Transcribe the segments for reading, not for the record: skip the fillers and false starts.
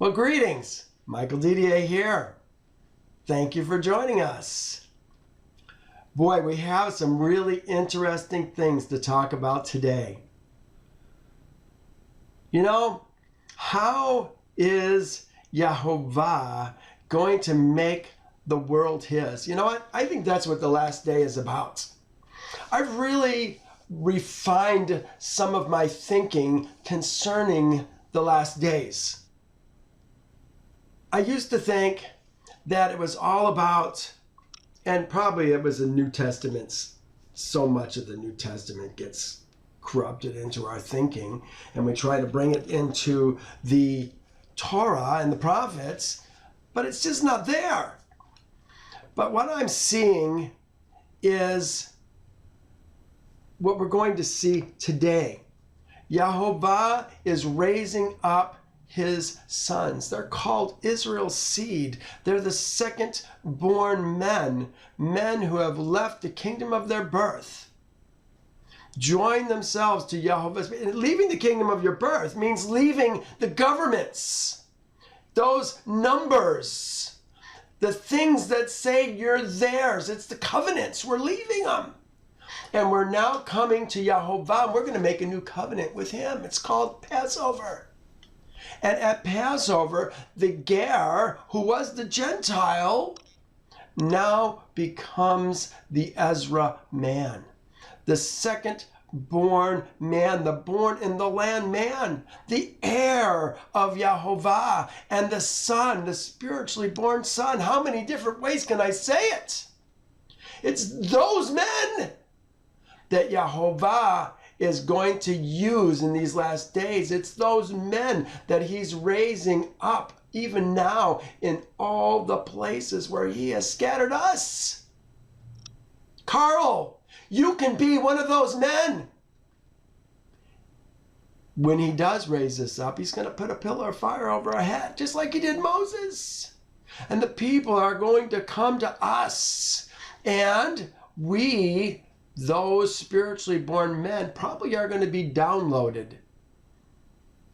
Well, greetings. Michael Didier here. Thank you for joining us. Boy, we have some really interesting things to talk about today. You know, how is Yehovah going to make the world his? You know what? I think that's what the last day is about. I've really refined some of my thinking concerning the last days. I used to think that it was all about, and probably it was the New Testament. So much of the New Testament gets corrupted into our thinking, and we try to bring it into the Torah and the prophets, but it's just not there. But what I'm seeing is what we're going to see today. Yehovah is raising up his sons. They're called Israel's seed. They're the second born men who have left the kingdom of their birth, join themselves to Yehovah's. Leaving the kingdom of your birth means leaving the governments, those numbers, the things that say you're theirs. It's the covenants. We're leaving them. And we're now coming to Yehovah, and we're going to make a new covenant with him. It's called Passover. And at Passover, the Ger, who was the Gentile, now becomes the Ezra man, the second born man, the born in the land man, the heir of Yehovah, and the son, the spiritually born son. How many different ways can I say it? It's those men that Yehovah is going to use in these last days. It's those men that he's raising up even now in all the places where he has scattered us. Carl, you can be one of those men. When he does raise us up, he's going to put a pillar of fire over our head, just like he did Moses. And the people are going to come to us, and we, those spiritually born men, probably are going to be downloaded.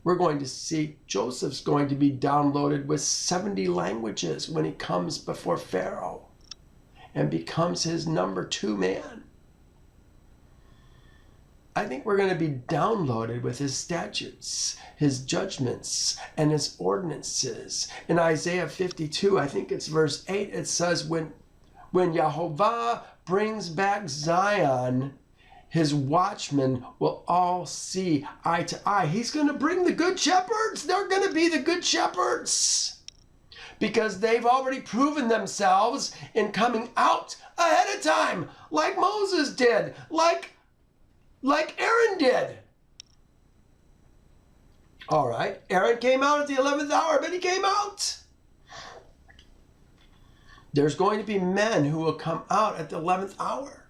We're going to see Joseph's going to be downloaded with 70 languages when he comes before Pharaoh and becomes his number 2 man. I think we're going to be downloaded with his statutes, his judgments, and his ordinances. In Isaiah 52, I think it's verse 8, it says, when Yehovah brings back Zion, his watchmen will all see eye to eye. He's going to bring the good shepherds. They're going to be the good shepherds because they've already proven themselves in coming out ahead of time, like Moses did, like Aaron did. All right, Aaron came out at the 11th hour, but he came out. There's going to be men who will come out at the 11th hour.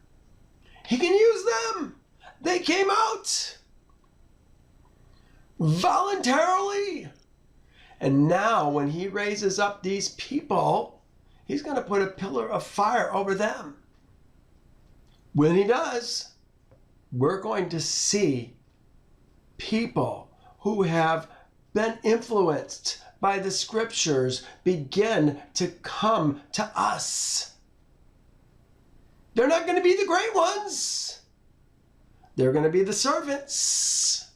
He can use them. They came out voluntarily. And now when he raises up these people, he's going to put a pillar of fire over them. When he does, we're going to see people who have been influenced by the scriptures begin to come to us. They're not going to be the great ones. They're going to be the servants.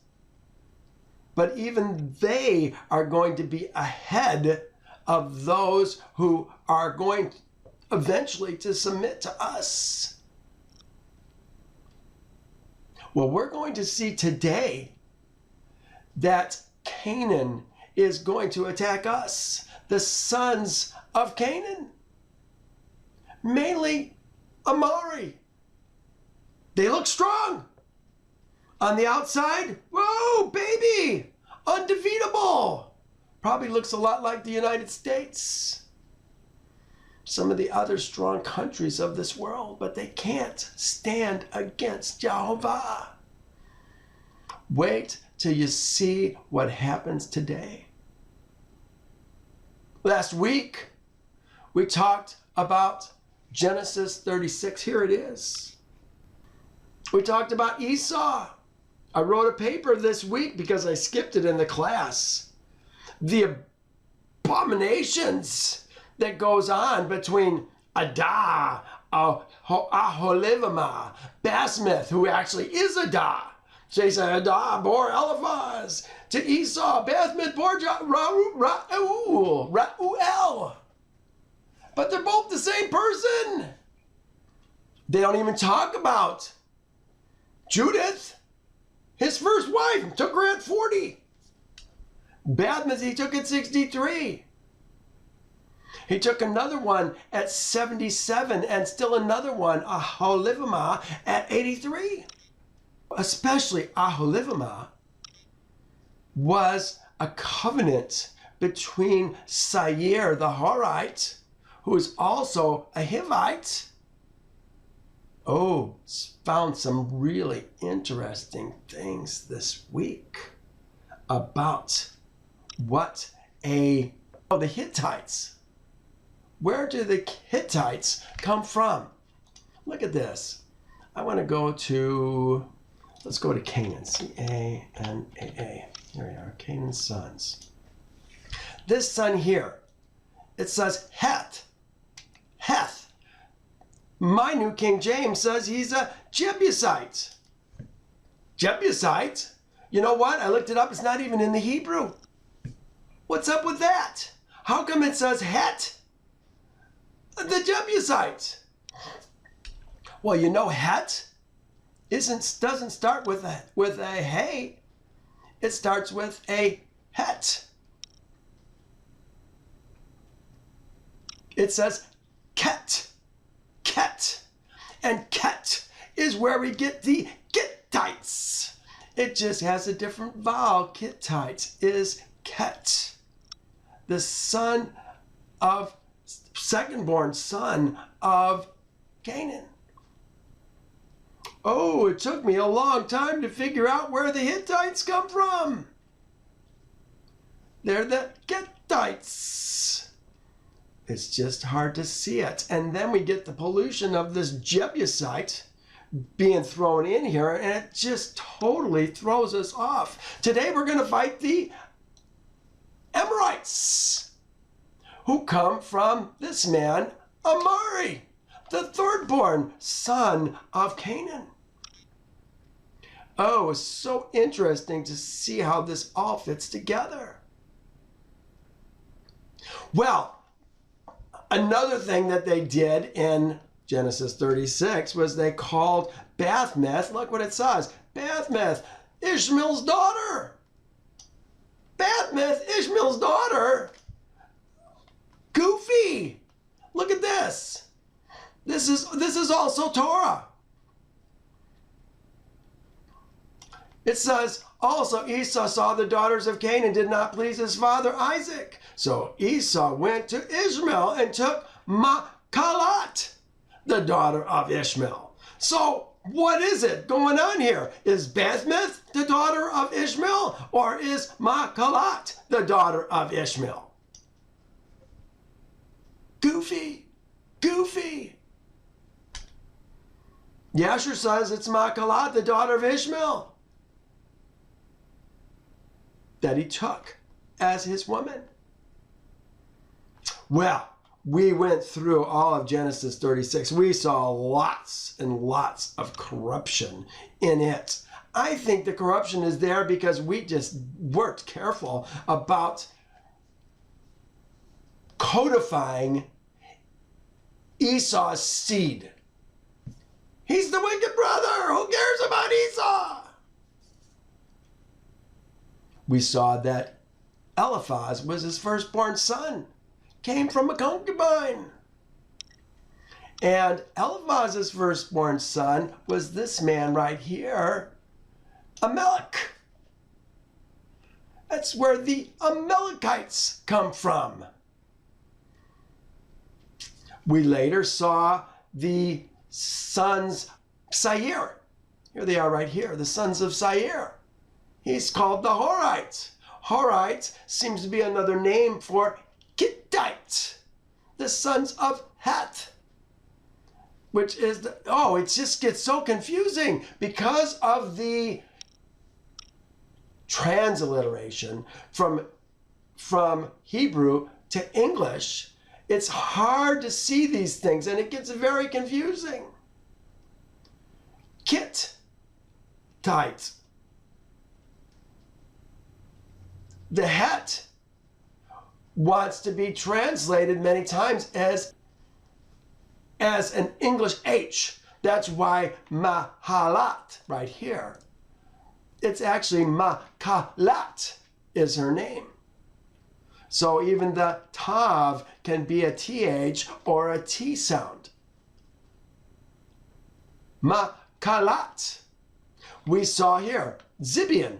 But even they are going to be ahead of those who are going eventually to submit to us. Well, we're going to see today that Canaan is going to attack us, the sons of Canaan, mainly Amari. They look strong. On the outside, whoa, baby, undefeatable. Probably looks a lot like the United States, some of the other strong countries of this world, but they can't stand against Yehovah. Wait till you see what happens today. Last week, we talked about Genesis 36. Here it is. We talked about Esau. I wrote a paper this week because I skipped it in the class. The abominations that goes on between Adva, Aholivamah, Basmith, who actually is Adva. So he said, Adva bore Eliphaz. To Esau, Basmith bore Rauel. But they're both the same person. They don't even talk about Judith, his first wife, took her at 40. Basmith, he took at 63. He took another one at 77 and still another one, Aholivamah, at 83. Especially Aholivamah was a covenant between Seir the Horite, who is also a Hivite. Oh, found some really interesting things this week about the Hittites. Where do the Hittites come from? Look at this. I want to go to, let's go to Canaan, C-A-N-A-A. Here we are, Canaan's sons. This son here, it says Heth. Heth. My New King James says he's a Jebusite. Jebusite? You know what? I looked it up. It's not even in the Hebrew. What's up with that? How come it says Het? The Jebusite. Well, you know Het doesn't start with a hey. It starts with a Het. It says Ket. Ket. And Ket is where we get the Gittites. It just has a different vowel. Gittites is Ket. The second-born son of Canaan. Oh, it took me a long time to figure out where the Hittites come from. They're the Gittites. It's just hard to see it. And then we get the pollution of this Jebusite being thrown in here, and it just totally throws us off. Today we're going to fight the Amorites, who come from this man, Amari, the third-born son of Canaan. Oh, it's so interesting to see how this all fits together. Well, another thing that they did in Genesis 36 was they called Basmith, look what it says, Basmith, Ishmael's daughter. Basmith, Ishmael's daughter. Goofy. Look at this. This is also Torah. It says, also Esau saw the daughters of Canaan did not please his father Isaac. So Esau went to Ishmael and took Machlat, the daughter of Ishmael. So what is it going on here? Is Basmith the daughter of Ishmael, or is Machlat the daughter of Ishmael? Goofy. Goofy. Yasher says it's Machlat, the daughter of Ishmael, that he took as his woman. Well, we went through all of Genesis 36. We saw lots and lots of corruption in it. I think the corruption is there because we just weren't careful about codifying Esau's seed. He's the wicked brother. Who cares about Esau? We saw that Eliphaz was his firstborn son, came from a concubine. And Eliphaz's firstborn son was this man right here, Amalek. That's where the Amalekites come from. We later saw the sons Seir. Here they are right here, the sons of Seir. He's called the Horite. Horite seems to be another name for Gittite, the sons of Heth, which is it just gets so confusing because of the transliteration from Hebrew to English, it's hard to see these things and it gets very confusing. Kit, tight. The het wants to be translated many times as an English H. That's why Mahalat right here. It's actually Makalat is her name. So even the tav can be a th or a t sound. Makalat. We saw here Zibian.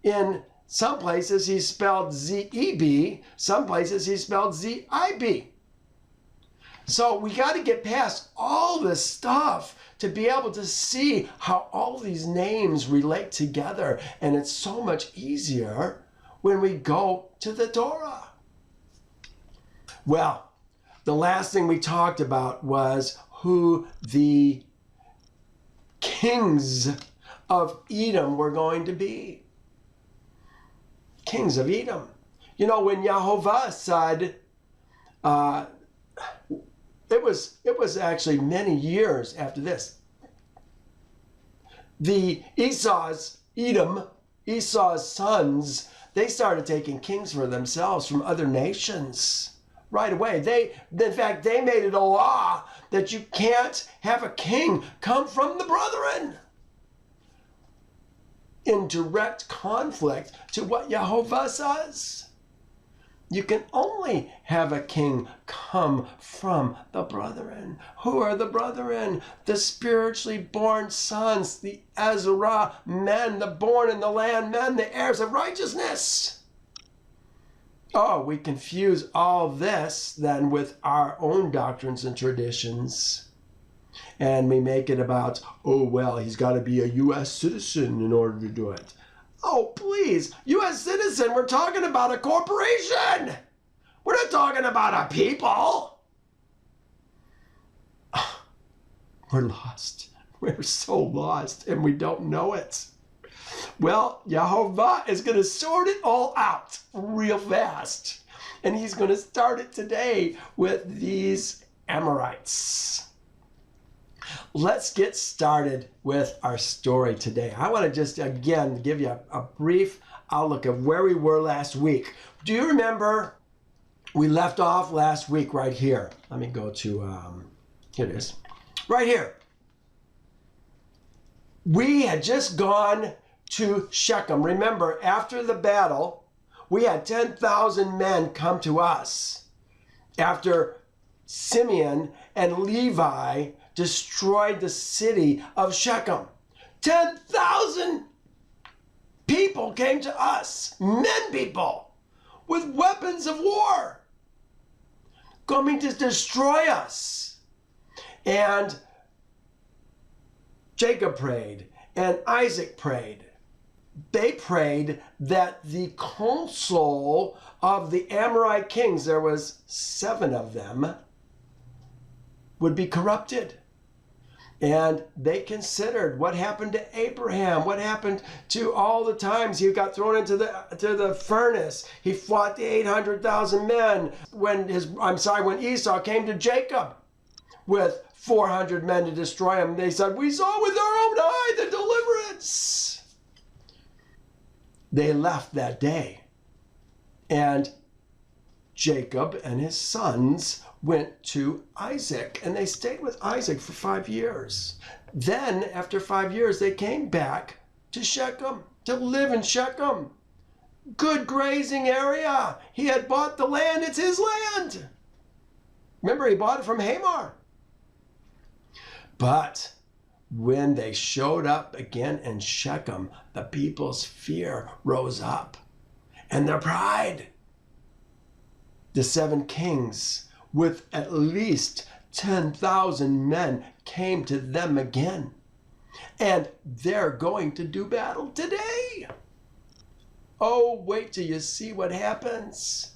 In some places he's spelled Z-E-B, some places he's spelled Z-I-B. So we got to get past all this stuff to be able to see how all these names relate together. And it's so much easier when we go to the Torah. Well, the last thing we talked about was who the kings of Edom were going to be. Kings of Edom. You know, when Yehovah said, it was actually many years after this. The Esau's sons, they started taking kings for themselves from other nations right away. In fact, they made it a law that you can't have a king come from the brethren. In direct conflict to what Yehovah says. You can only have a king come from the brethren. Who are the brethren? The spiritually born sons, the Ezra men, the born in the land men, the heirs of righteousness. Oh, we confuse all this then with our own doctrines and traditions. And we make it about, oh, well, he's got to be a U.S. citizen in order to do it. Oh, please, U.S. citizen, we're talking about a corporation. We're not talking about a people. We're lost. We're so lost, and we don't know it. Well, Yehovah is going to sort it all out real fast. And he's going to start it today with these Amorites. Let's get started with our story today. I want to just, again, give you a brief outlook of where we were last week. Do you remember we left off last week right here? Let me go to, here it is, right here. We had just gone to Shechem. Remember, after the battle, we had 10,000 men come to us after Simeon and Levi destroyed the city of Shechem. 10,000 people came to us, men people, with weapons of war, coming to destroy us. And Jacob prayed, and Isaac prayed. They prayed that the council of the Amorite kings, there was 7 of them, would be corrupted. And they considered what happened to Abraham, what happened to all the times he got thrown into the furnace. He fought the 800,000 men when Esau came to Jacob with 400 men to destroy him. They said, we saw with our own eye the deliverance. They left that day. And Jacob and his sons went to Isaac, and they stayed with Isaac for 5 years. Then, after 5 years, they came back to Shechem, to live in Shechem. Good grazing area. He had bought the land. It's his land. Remember, he bought it from Hamor. But when they showed up again in Shechem, the people's fear rose up, and their pride. The 7 kings with at least 10,000 men came to them again. And they're going to do battle today. Oh, wait till you see what happens.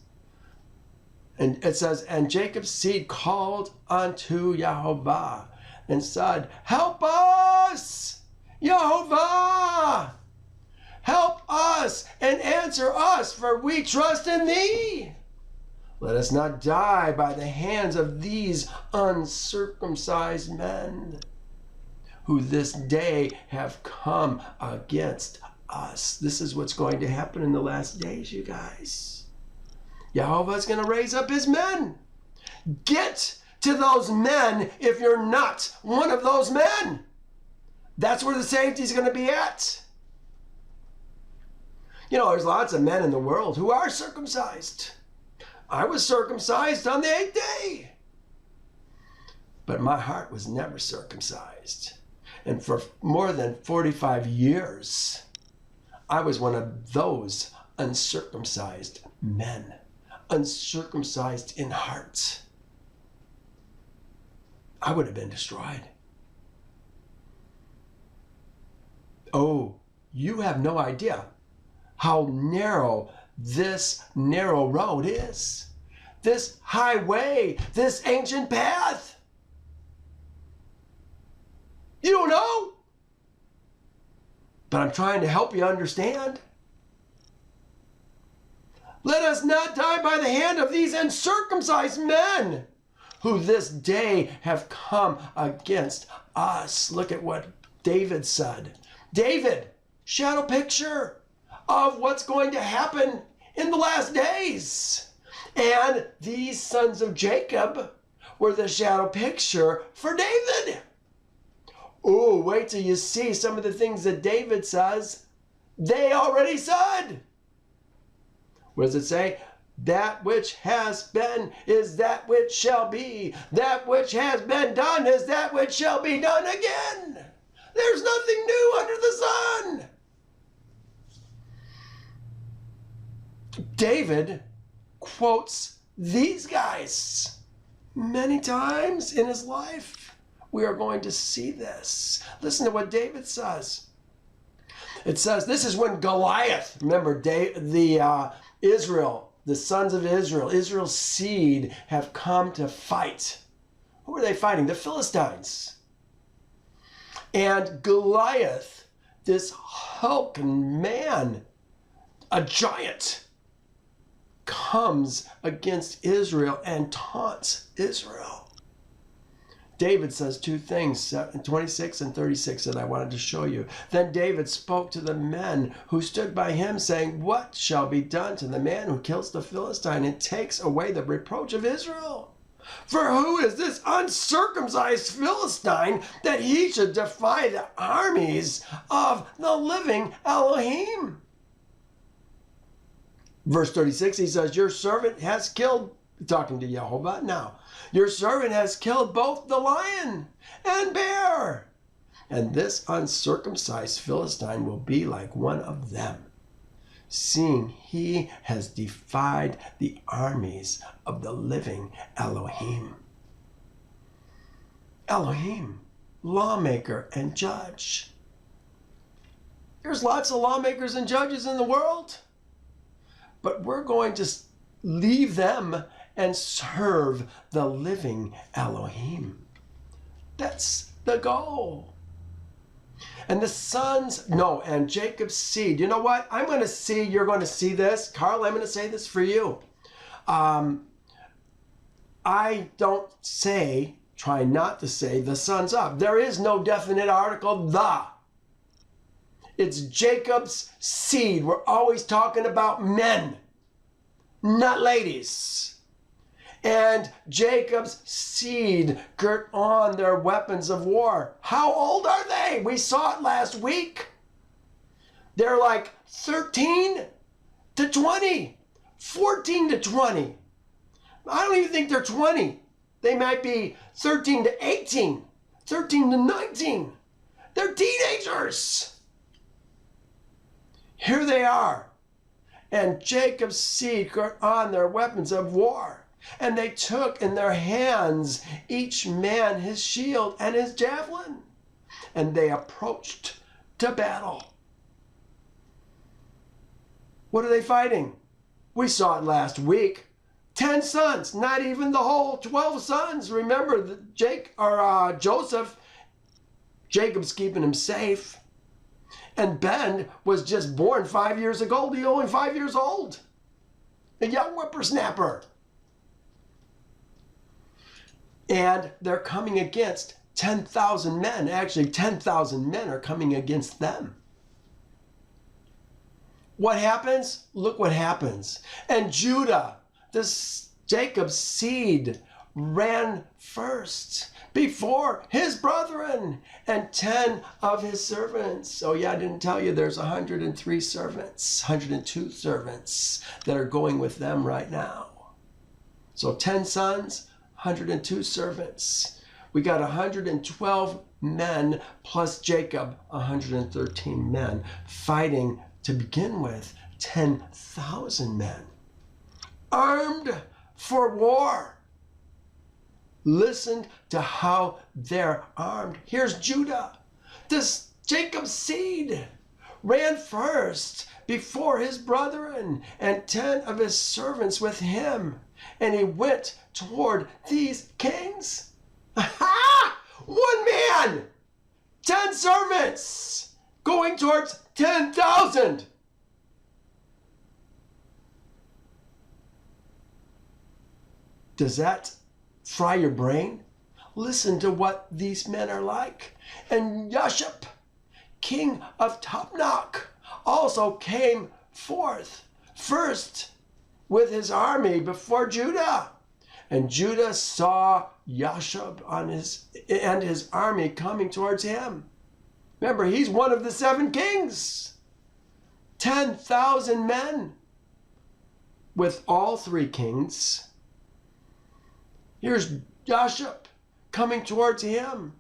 And it says, and Jacob's seed called unto Yehovah and said, help us, Yehovah. Help us and answer us, for we trust in thee. Let us not die by the hands of these uncircumcised men, who this day have come against us. This is what's going to happen in the last days, you guys. Yehovah's going to raise up his men. Get to those men if you're not one of those men. That's where the safety's going to be at. You know, there's lots of men in the world who are circumcised. I was circumcised on the 8th day. But my heart was never circumcised. And for more than 45 years, I was one of those uncircumcised men. Uncircumcised in heart. I would have been destroyed. Oh, you have no idea how narrow this narrow road is. This highway, this ancient path. You don't know. But I'm trying to help you understand. Let us not die by the hand of these uncircumcised men, who this day have come against us. Look at what David said. David, shadow picture of what's going to happen in the last days. And these sons of Jacob were the shadow picture for David. Oh, wait till you see some of the things that David says. They already said. What does it say? That which has been is that which shall be. That which has been done is that which shall be done again. There's nothing new under the sun. David quotes these guys many times in his life. We are going to see this. Listen to what David says. It says, this is when Goliath, remember Israel, the sons of Israel, Israel's seed have come to fight. Who are they fighting? The Philistines. And Goliath, this hulking man, a giant, comes against Israel and taunts Israel. David says two things, 26 and 36, that I wanted to show you. Then David spoke to the men who stood by him, saying, what shall be done to the man who kills the Philistine and takes away the reproach of Israel? For who is this uncircumcised Philistine that he should defy the armies of the living Elohim? Verse 36, he says, your servant has killed, talking to Yehovah now, your servant has killed both the lion and bear. And this uncircumcised Philistine will be like one of them, seeing he has defied the armies of the living Elohim. Elohim, lawmaker and judge. There's lots of lawmakers and judges in the world, but we're going to leave them and serve the living Elohim. That's the goal. And the sons, no, and Jacob's seed. You know what? I'm going to see, you're going to see this. Carl, I'm going to say this for you. I don't say, try not to say, the sons of. There is no definite article, the. It's Jacob's seed. We're always talking about men, not ladies. And Jacob's seed girt on their weapons of war. How old are they? We saw it last week. They're like 13 to 20, 14 to 20. I don't even think they're 20. They might be 13 to 18, 13 to 19. They're teenagers. Here they are. And Jacob's seed girt on their weapons of war. And they took in their hands each man his shield and his javelin. And they approached to battle. What are they fighting? We saw it last week. 10 sons, not even the whole 12 sons. Remember that Joseph, Jacob's keeping him safe. And Ben was just born 5 years ago. He's only 5 years old. A young whippersnapper. And they're coming against 10,000 men. Actually, 10,000 men are coming against them. What happens? Look what happens. And Judah, Jacob's seed, ran first before his brethren and 10 of his servants. Oh yeah, I didn't tell you there's 103 servants, 102 servants that are going with them right now. So 10 sons, 102 servants. We got 112 men plus Jacob, 113 men fighting to begin with 10,000 men armed for war. Listen to how they're armed. Here's Judah. This Jacob's seed ran first before his brethren and 10 of his servants with him. And he went toward these kings. Aha! 1 man, 10 servants going towards 10,000. Does that fry your brain? Listen to what these men are like. And Yashub, king of Tapnach, also came forth first with his army before Judah. And Judah saw Yashub and his army coming towards him. Remember, he's one of the 7 kings. 10,000 men with all 3 kings. Here's Jashub coming towards him,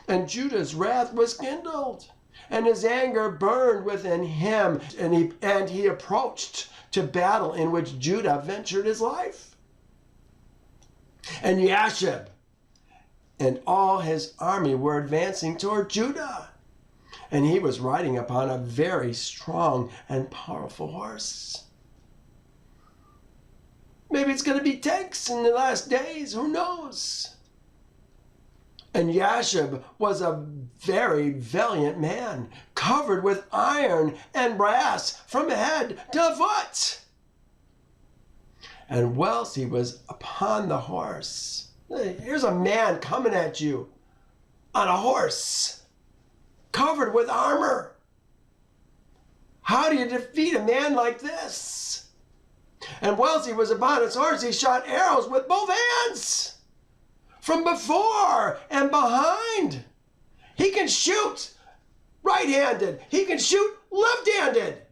and Judah's wrath was kindled, and his anger burned within him, and he approached to battle in which Judah ventured his life. And Yasher and all his army were advancing toward Judah, and he was riding upon a very strong and powerful horse. Maybe it's going to be tanks in the last days. Who knows? And Jashub was a very valiant man, covered with iron and brass from head to foot. And whilst he was upon the horse, here's a man coming at you on a horse, covered with armor. How do you defeat a man like this? And whilst he was upon his horse, he shot arrows with both hands, from before and behind. He can shoot right-handed. He can shoot left-handed.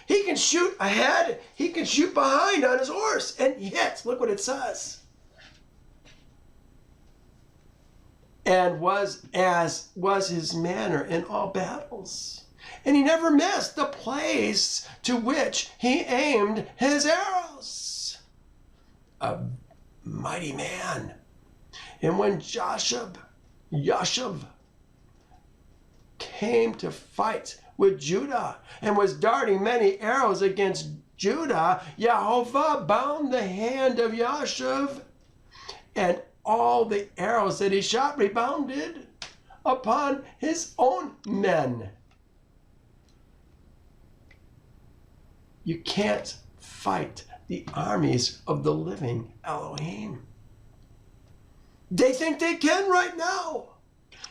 He can shoot ahead. He can shoot behind on his horse. And yet, look what it says. And was his manner in all battles. And he never missed the place to which he aimed his arrows. A mighty man. And when Jashub came to fight with Judah and was darting many arrows against Judah, Yehovah bound the hand of Jashub, and all the arrows that he shot rebounded upon his own men. You can't fight the armies of the living Elohim. They think they can right now.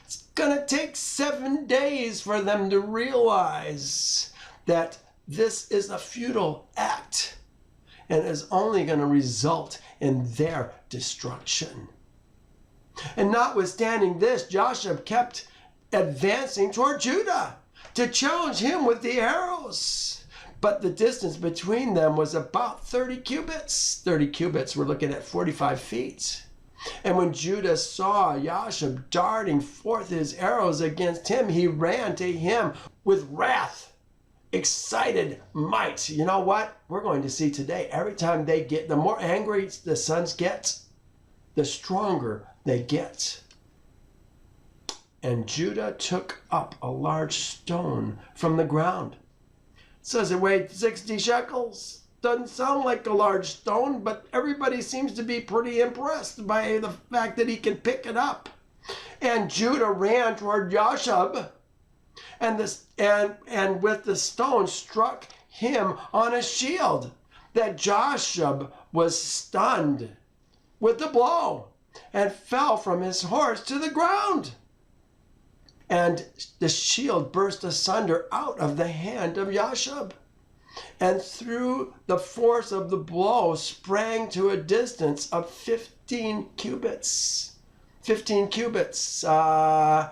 It's going to take 7 days for them to realize that this is a futile act and is only going to result in their destruction. And notwithstanding this, Jashub kept advancing toward Judah to challenge him with the arrows. But the distance between them was about 30 cubits. 30 cubits, we're looking at 45 feet. And when Judah saw Jashub darting forth his arrows against him, he ran to him with wrath, excited might. You know what? We're going to see today, every time the more angry the sons get, the stronger they get. And Judah took up a large stone from the ground. It says it weighed 60 shekels. Doesn't sound like a large stone, but everybody seems to be pretty impressed by the fact that he can pick it up. And Judah ran toward Jashub, and with the stone struck him on his shield, that Jashub was stunned with the blow. and fell from his horse to the ground. And the shield burst asunder out of the hand of Jashub, and through the force of the blow sprang to a distance of 15 cubits. 15 cubits. 15,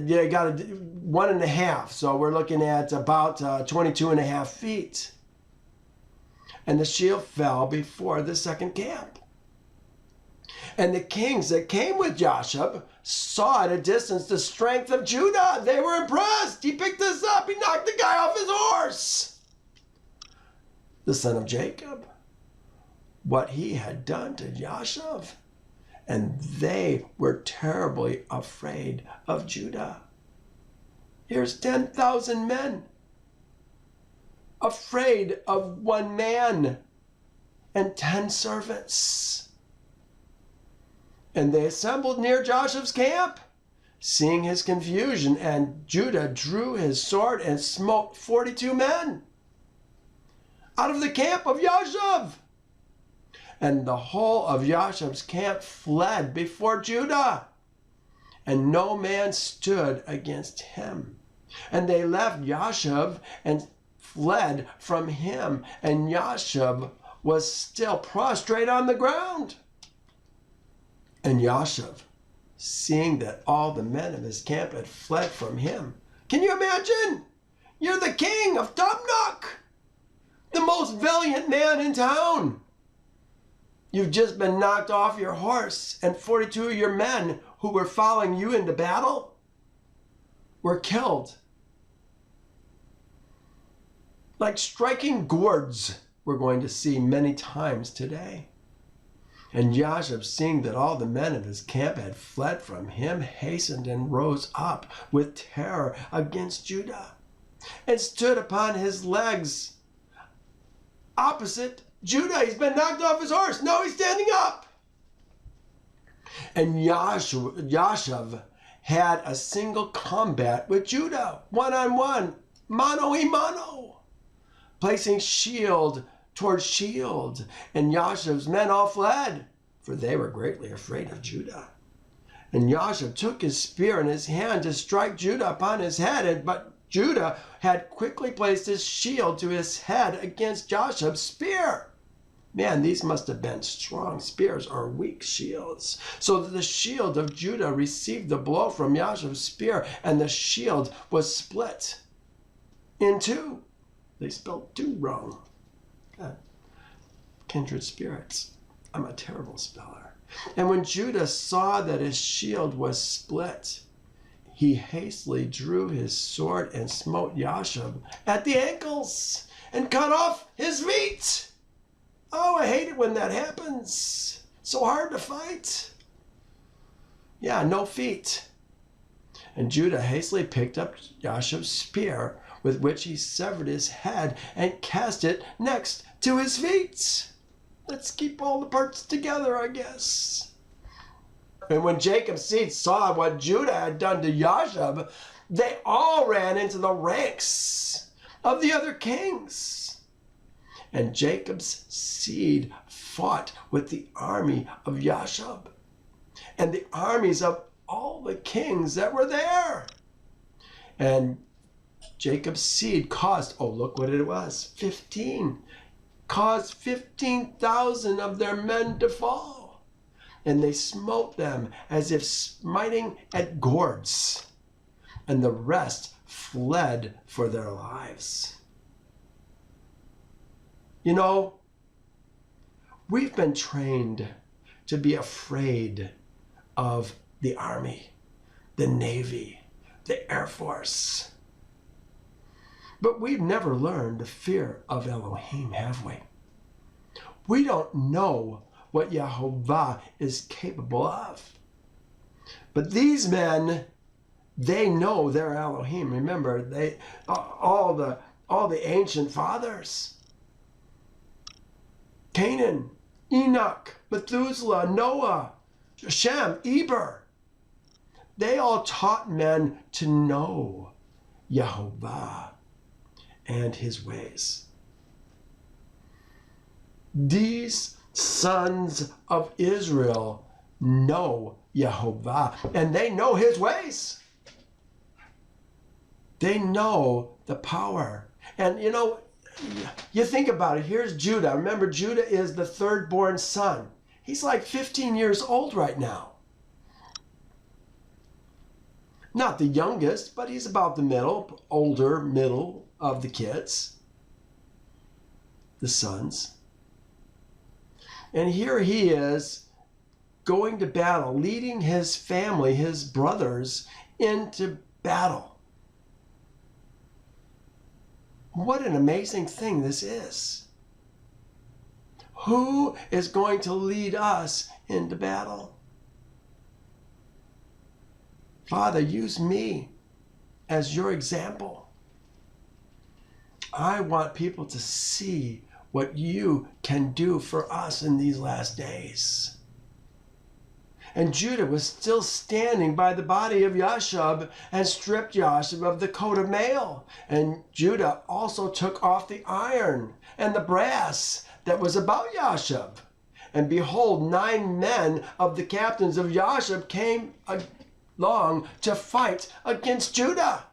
you got 1.5. So we're looking at about 22.5 feet. And the shield fell before the second camp. And the kings that came with Jashub saw at a distance the strength of Judah. They were impressed. He picked this up. He knocked the guy off his horse. The son of Jacob. What he had done to Jashub. And they were terribly afraid of Judah. Here's 10,000 men afraid of one man and 10 servants. And they assembled near Jashub's camp, seeing his confusion, and Judah drew his sword and smote 42 men out of the camp of Jashub. And the whole of Jashub's camp fled before Judah, and no man stood against him. And they left Jashub and fled from him, and Jashub was still prostrate on the ground. And Jashub, seeing that all the men of his camp had fled from him, can you imagine? You're the king of Tabnach, the most valiant man in town. You've just been knocked off your horse, and 42 of your men who were following you into battle were killed. Like striking gourds, we're going to see many times today. And Jashub, seeing that all the men of his camp had fled from him, hastened and rose up with terror against Judah, and stood upon his legs opposite Judah. He's been knocked off his horse. Now he's standing up. And Jashub had a single combat with Judah, one-on-one, mano-a-mano, placing shield toward shield. And Jashub's men all fled, for they were greatly afraid of Judah. And Jashub took his spear in his hand to strike Judah upon his head, but Judah had quickly placed his shield to his head against Jashub's spear. Man, these must have been strong spears or weak shields. So that the shield of Judah received the blow from Jashub's spear, and the shield was split in two. They spelled two wrong. God. Kindred spirits. I'm a terrible speller. And when Judah saw that his shield was split, he hastily drew his sword and smote Jashub at the ankles and cut off his feet. Oh, I hate it when that happens. So hard to fight. Yeah, no feet. And Judah hastily picked up Jashub's spear, with which he severed his head and cast it next to his feet. Let's keep all the parts together, I guess. And when Jacob's seed saw what Judah had done to Jashub, they all ran into the ranks of the other kings. And Jacob's seed fought with the army of Jashub and the armies of all the kings that were there. And Jacob's seed caused, oh, look what it was, 15. Caused 15,000 of their men to fall. And they smote them as if smiting at gourds. And the rest fled for their lives. You know, we've been trained to be afraid of the Army, the Navy, the Air Force. But we've never learned the fear of Elohim, have we? We don't know what Yehovah is capable of. But these men, they know their Elohim. Remember, they all the ancient fathers. Canaan, Enoch, Methuselah, Noah, Shem, Eber. They all taught men to know Yehovah and his ways. These sons of Israel know Yehovah, and they know his ways. They know the power. And you know, you think about it. Here's Judah. Remember, Judah is the third born son. He's like 15 years old right now. Not the youngest, but he's about the middle of the kids, the sons. And here he is going to battle, leading his family, his brothers, into battle. What an amazing thing this is. Who is going to lead us into battle? Father, use me as your example. I want people to see what you can do for us in these last days. And Judah was still standing by the body of Jashub and stripped Jashub of the coat of mail. And Judah also took off the iron and the brass that was about Jashub. And behold, 9 men of the captains of Jashub came along to fight against Judah.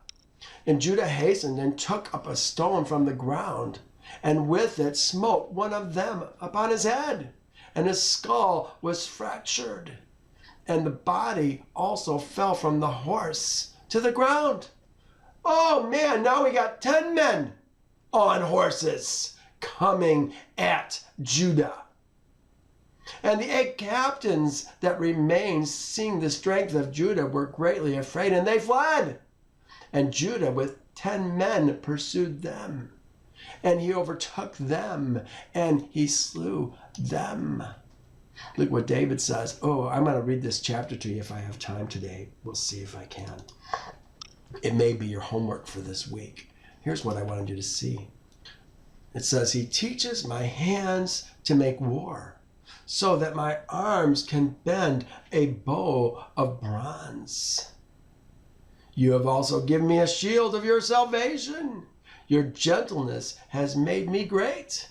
And Judah hastened and took up a stone from the ground, and with it smote one of them upon his head, and his skull was fractured. And the body also fell from the horse to the ground. Oh man, now we got 10 men on horses coming at Judah. And the 8 captains that remained, seeing the strength of Judah, were greatly afraid, and they fled. And Judah with 10 men pursued them. And he overtook them, and he slew them. Look what David says. Oh, I'm going to read this chapter to you if I have time today. We'll see if I can. It may be your homework for this week. Here's what I wanted you to see. It says, he teaches my hands to make war, so that my arms can bend a bow of bronze. You have also given me a shield of your salvation. Your gentleness has made me great.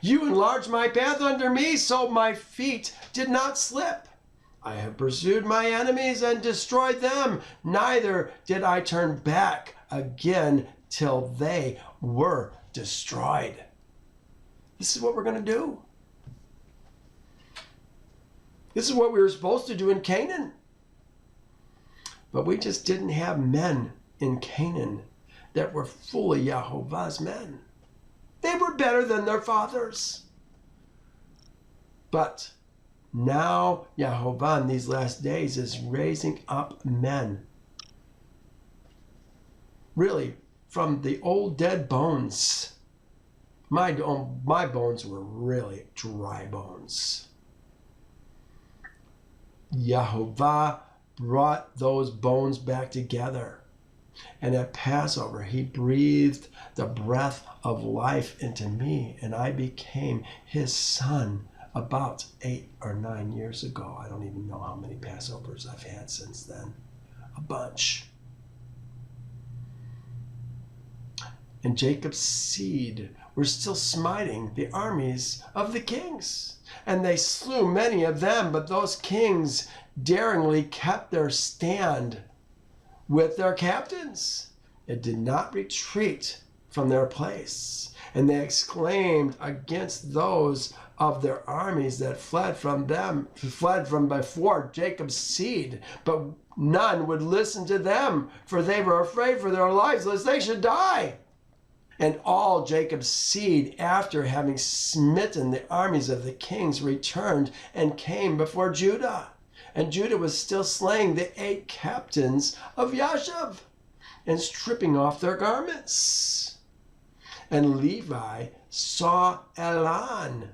You enlarged my path under me, so my feet did not slip. I have pursued my enemies and destroyed them. Neither did I turn back again till they were destroyed. This is what we're going to do. This is what we were supposed to do in Canaan. But we just didn't have men in Canaan that were fully Yehovah's men. They were better than their fathers. But now Yehovah in these last days is raising up men. Really, from the old dead bones. My bones were really dry bones. Yehovah brought those bones back together. And at Passover, he breathed the breath of life into me, and I became his son about 8 or 9 years ago. I don't even know how many Passovers I've had since then. A bunch. And Jacob's seed were still smiting the armies of the kings. And they slew many of them, but those kings daringly kept their stand with their captains. It did not retreat from their place. And they exclaimed against those of their armies that fled from before Jacob's seed. But none would listen to them, for they were afraid for their lives, lest they should die. And all Jacob's seed, after having smitten the armies of the kings, returned and came before Judah. And Judah was still slaying the 8 captains of Jashub and stripping off their garments. And Levi saw Elon,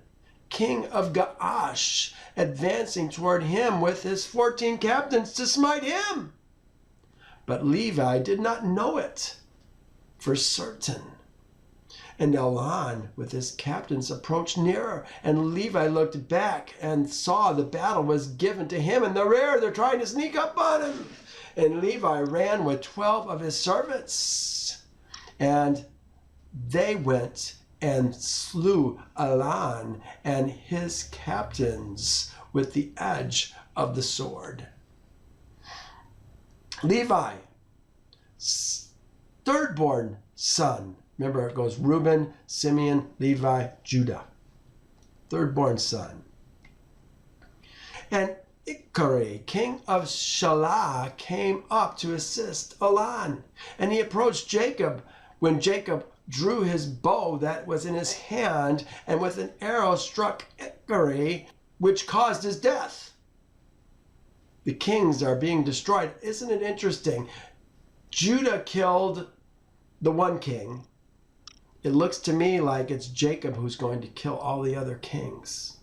king of Gaash, advancing toward him with his 14 captains to smite him. But Levi did not know it for certain. And Elon with his captains approached nearer, and Levi looked back and saw the battle was given to him in the rear. They're trying to sneak up on him. And Levi ran with 12 of his servants, and they went and slew Elon and his captains with the edge of the sword. Levi, third-born son. Remember, it goes Reuben, Simeon, Levi, Judah. Third-born son. And Issachar, king of Shelah, came up to assist Elon. And he approached Jacob when Jacob drew his bow that was in his hand, and with an arrow struck Issachar, which caused his death. The kings are being destroyed. Isn't it interesting? Judah killed the one king. It looks to me like it's Jacob who's going to kill all the other kings.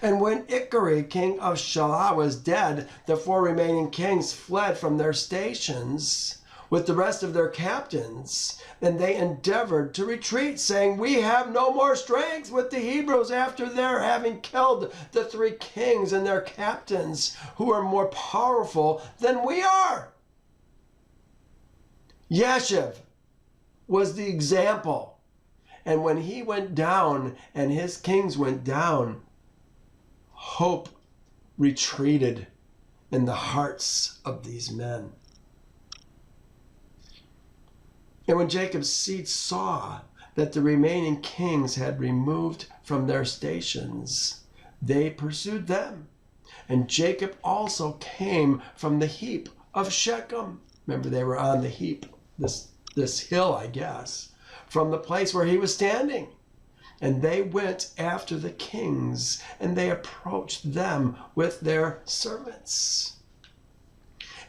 And when Issachar, king of Shelah, was dead, the 4 remaining kings fled from their stations with the rest of their captains, and they endeavored to retreat, saying, "We have no more strength with the Hebrews after their having killed the 3 kings and their captains, who are more powerful than we are." Yasher was the example. And when he went down and his kings went down, hope retreated in the hearts of these men. And when Jacob's seed saw that the remaining kings had removed from their stations, they pursued them. And Jacob also came from the heap of Shechem. Remember, they were on the heap, this hill, I guess, from the place where he was standing. And they went after the kings, and they approached them with their servants.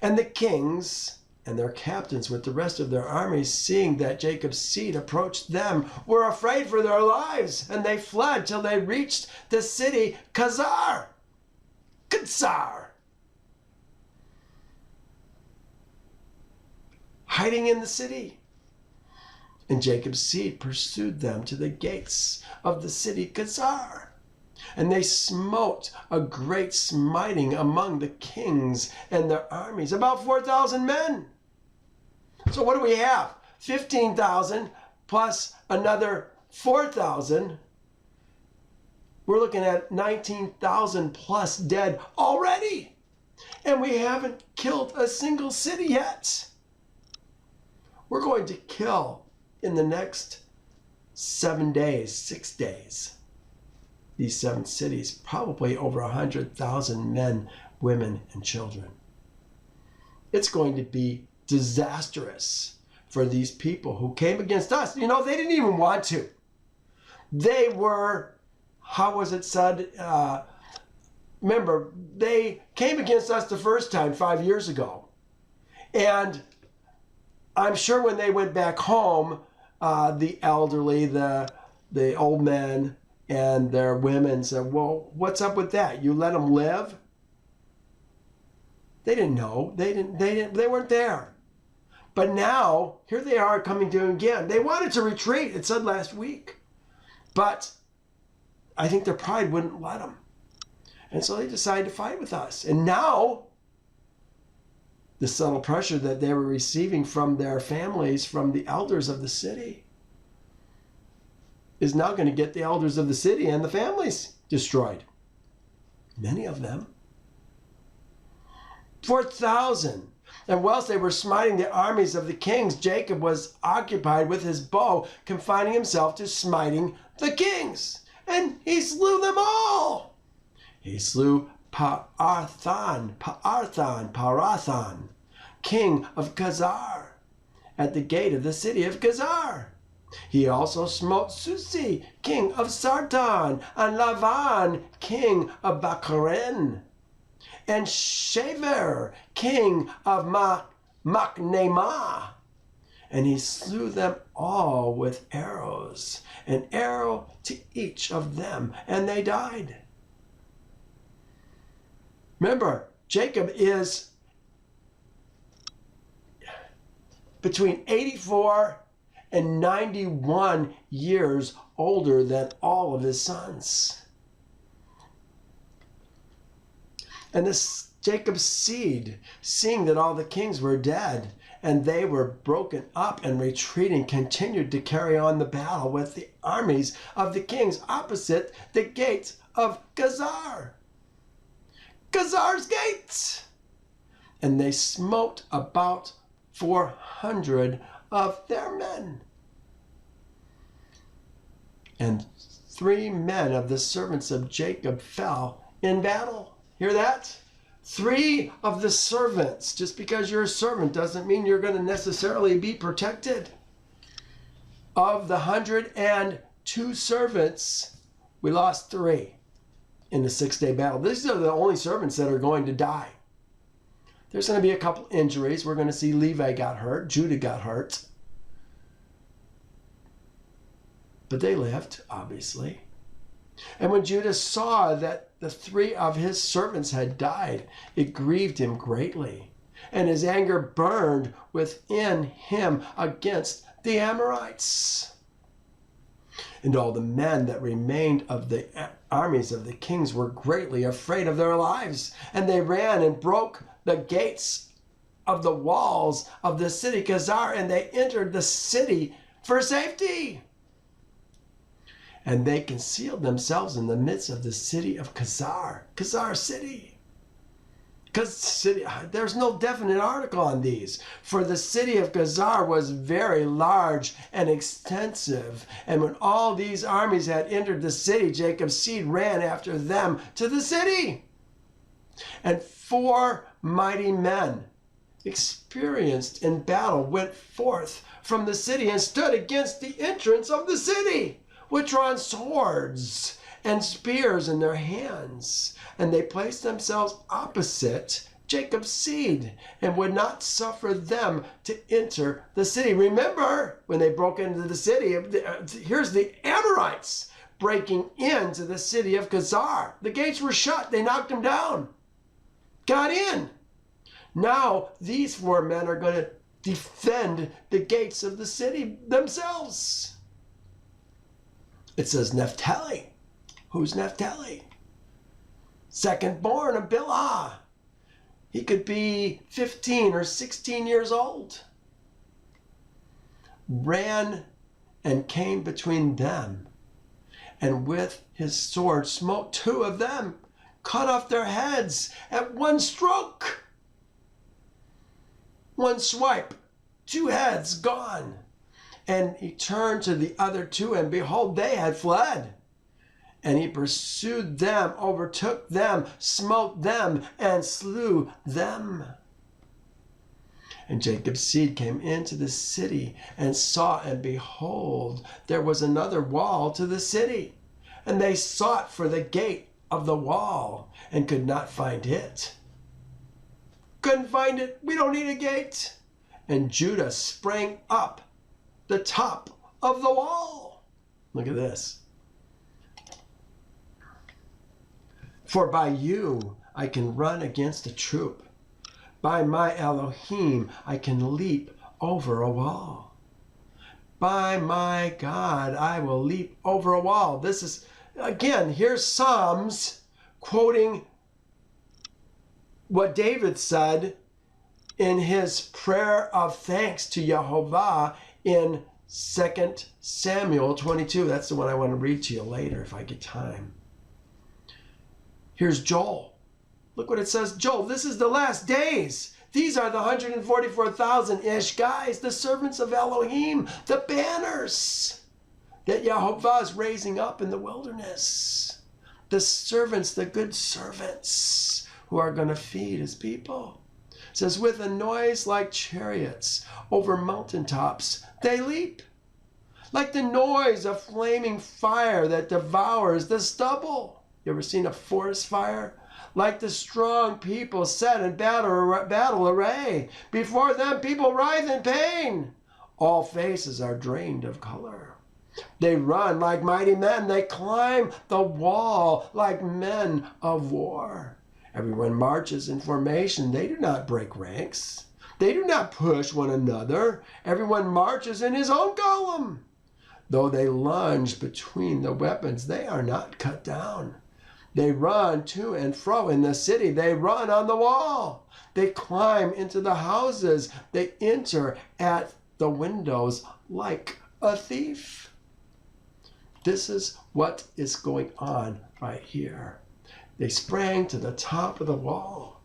And the kings and their captains with the rest of their armies, seeing that Jacob's seed approached them, were afraid for their lives, and they fled till they reached the city Chazar. Hiding in the city. And Jacob's seed pursued them to the gates of the city Chazar. And they smote a great smiting among the kings and their armies, about 4,000 men. So what do we have? 15,000 plus another 4,000. We're looking at 19,000 plus dead already. And we haven't killed a single city yet. We're going to kill in the next 7 days, 6 days, these 7 cities, probably over 100,000 men, women, and children. It's going to be disastrous for these people who came against us. You know, they didn't even want to. They were, how was it said? Remember, they came against us the first time 5 years ago. And I'm sure when they went back home, the elderly, the old men, and their women said, "Well, what's up with that? You let them live?" They didn't know. They weren't there. But now, here they are coming to him again. They wanted to retreat, it said last week. But I think their pride wouldn't let them. And so they decided to fight with us. And now, the subtle pressure that they were receiving from their families, from the elders of the city, is now going to get the elders of the city and the families destroyed. Many of them. 4,000. And whilst they were smiting the armies of the kings, Jacob was occupied with his bow, confining himself to smiting the kings. And he slew them all. He slew Parathan, king of Chazar, at the gate of the city of Chazar. He also smote Susi, king of Sartan, and Lavan, king of Baccharin, and Shaver, king of Machnema. And he slew them all with arrows, an arrow to each of them, and they died. Remember, Jacob is between 84 and 91 years older than all of his sons. And this Jacob's seed, seeing that all the kings were dead and they were broken up and retreating, continued to carry on the battle with the armies of the kings opposite the gates of Chazar. Chazar's gates! And they smote about 400 of their men. And 3 men of the servants of Jacob fell in battle. Hear that? 3 of the servants. Just because you're a servant doesn't mean you're going to necessarily be protected. Of the 102 servants, we lost 3 in the 6-day battle. These are the only servants that are going to die. There's going to be a couple injuries. We're going to see Levi got hurt. Juda got hurt. But they lived, obviously. And when Judah saw that the 3 of his servants had died, it grieved him greatly. And his anger burned within him against the Amorites. And all the men that remained of the armies of the kings were greatly afraid of their lives. And they ran and broke the gates of the walls of the city Chazar, and they entered the city for safety. And they concealed themselves in the midst of the city of Chazar. Chazar city. There's no definite article on these. For the city of Chazar was very large and extensive. And when all these armies had entered the city, Jacob's seed ran after them to the city. And 4 mighty men, experienced in battle, went forth from the city and stood against the entrance of the city, with drawn swords and spears in their hands. And they placed themselves opposite Jacob's seed and would not suffer them to enter the city. Remember, when they broke into the city, here's the Amorites breaking into the city of Chazar. The gates were shut. They knocked them down. Got in. Now, these 4 men are going to defend the gates of the city themselves. It says Naphtali. Who's Naphtali? Second born of Bilhah. He could be 15 or 16 years old. Ran and came between them, and with his sword smote 2 of them, cut off their heads at one stroke. One swipe, 2 heads gone. And he turned to the other 2, and behold, they had fled. And he pursued them, overtook them, smote them, and slew them. And Jacob's seed came into the city and saw, and behold, there was another wall to the city. And they sought for the gate of the wall and could not find it. Couldn't find it. We don't need a gate. And Judah sprang up the top of the wall. Look at this. For by you I can run against a troop. By my Elohim I can leap over a wall. By my God I will leap over a wall. This is, again, here's Psalms quoting what David said in his prayer of thanks to Yehovah in 2 Samuel 22. That's the one I want to read to you later if I get time. Here's Joel. Look what it says. Joel, this is the last days. These are the 144,000-ish guys, the servants of Elohim, the banners that Yehovah is raising up in the wilderness. The servants, the good servants who are going to feed his people. It says, with a noise like chariots over mountaintops, they leap. Like the noise of flaming fire that devours the stubble. You ever seen a forest fire? Like the strong people set in battle array. Before them people writhe in pain. All faces are drained of color. They run like mighty men. They climb the wall like men of war. Everyone marches in formation. They do not break ranks. They do not push one another. Everyone marches in his own column. Though they lunge between the weapons, they are not cut down. They run to and fro in the city. They run on the wall. They climb into the houses. They enter at the windows like a thief. This is what is going on right here. They sprang to the top of the wall.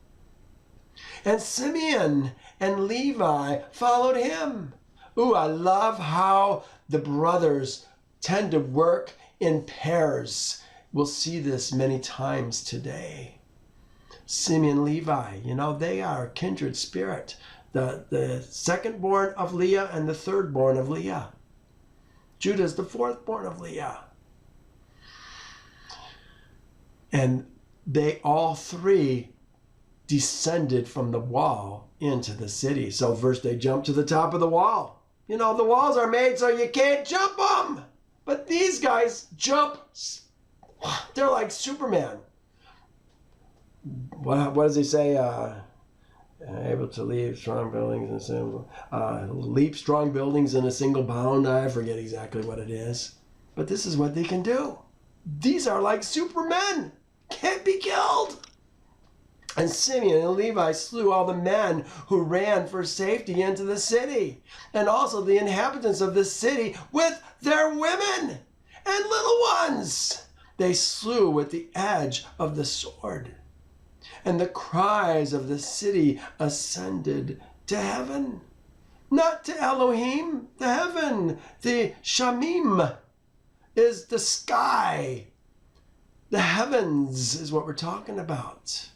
And Simeon and Levi followed him. Ooh, I love how the brothers tend to work in pairs. We'll see this many times today. Simeon and Levi, they are kindred spirit. The second born of Leah and the third born of Leah. Judah is the fourth born of Leah. And they all three descended from the wall into the city. So first they jumped to the top of the wall. The walls are made so you can't jump them. But these guys jump. They're like Superman. What does he say? Able to leap strong buildings leap strong buildings in a single bound. I forget exactly what it is. But this is what they can do. These are like supermen. Can't be killed. And Simeon and Levi slew all the men who ran for safety into the city, and also the inhabitants of the city with their women and little ones. They slew with the edge of the sword. And the cries of the city ascended to heaven. Not to Elohim, the heaven. The Shamim is the sky. The heavens is what we're talking about.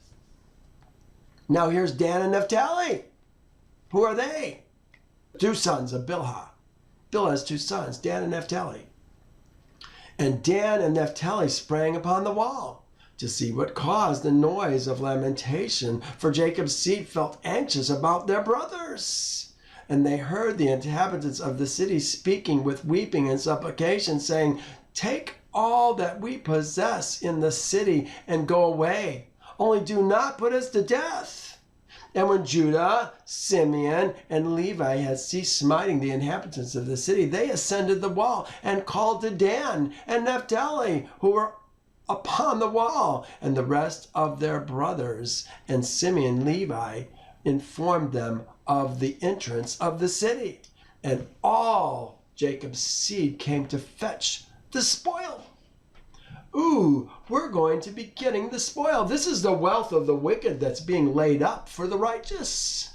Now here's Dan and Naphtali. Who are they? Two sons of Bilhah. Bilhah has two sons, Dan and Naphtali. And Dan and Naphtali sprang upon the wall to see what caused the noise of lamentation, for Jacob's seed felt anxious about their brothers. And they heard the inhabitants of the city speaking with weeping and supplication, saying, "Take all that we possess in the city and go away. Only do not put us to death." And when Judah, Simeon, and Levi had ceased smiting the inhabitants of the city, they ascended the wall and called to Dan and Naphtali, who were upon the wall, and the rest of their brothers. And Simeon and Levi informed them of the entrance of the city. And all Jacob's seed came to fetch the spoil. Ooh, we're going to be getting the spoil. This is the wealth of the wicked that's being laid up for the righteous.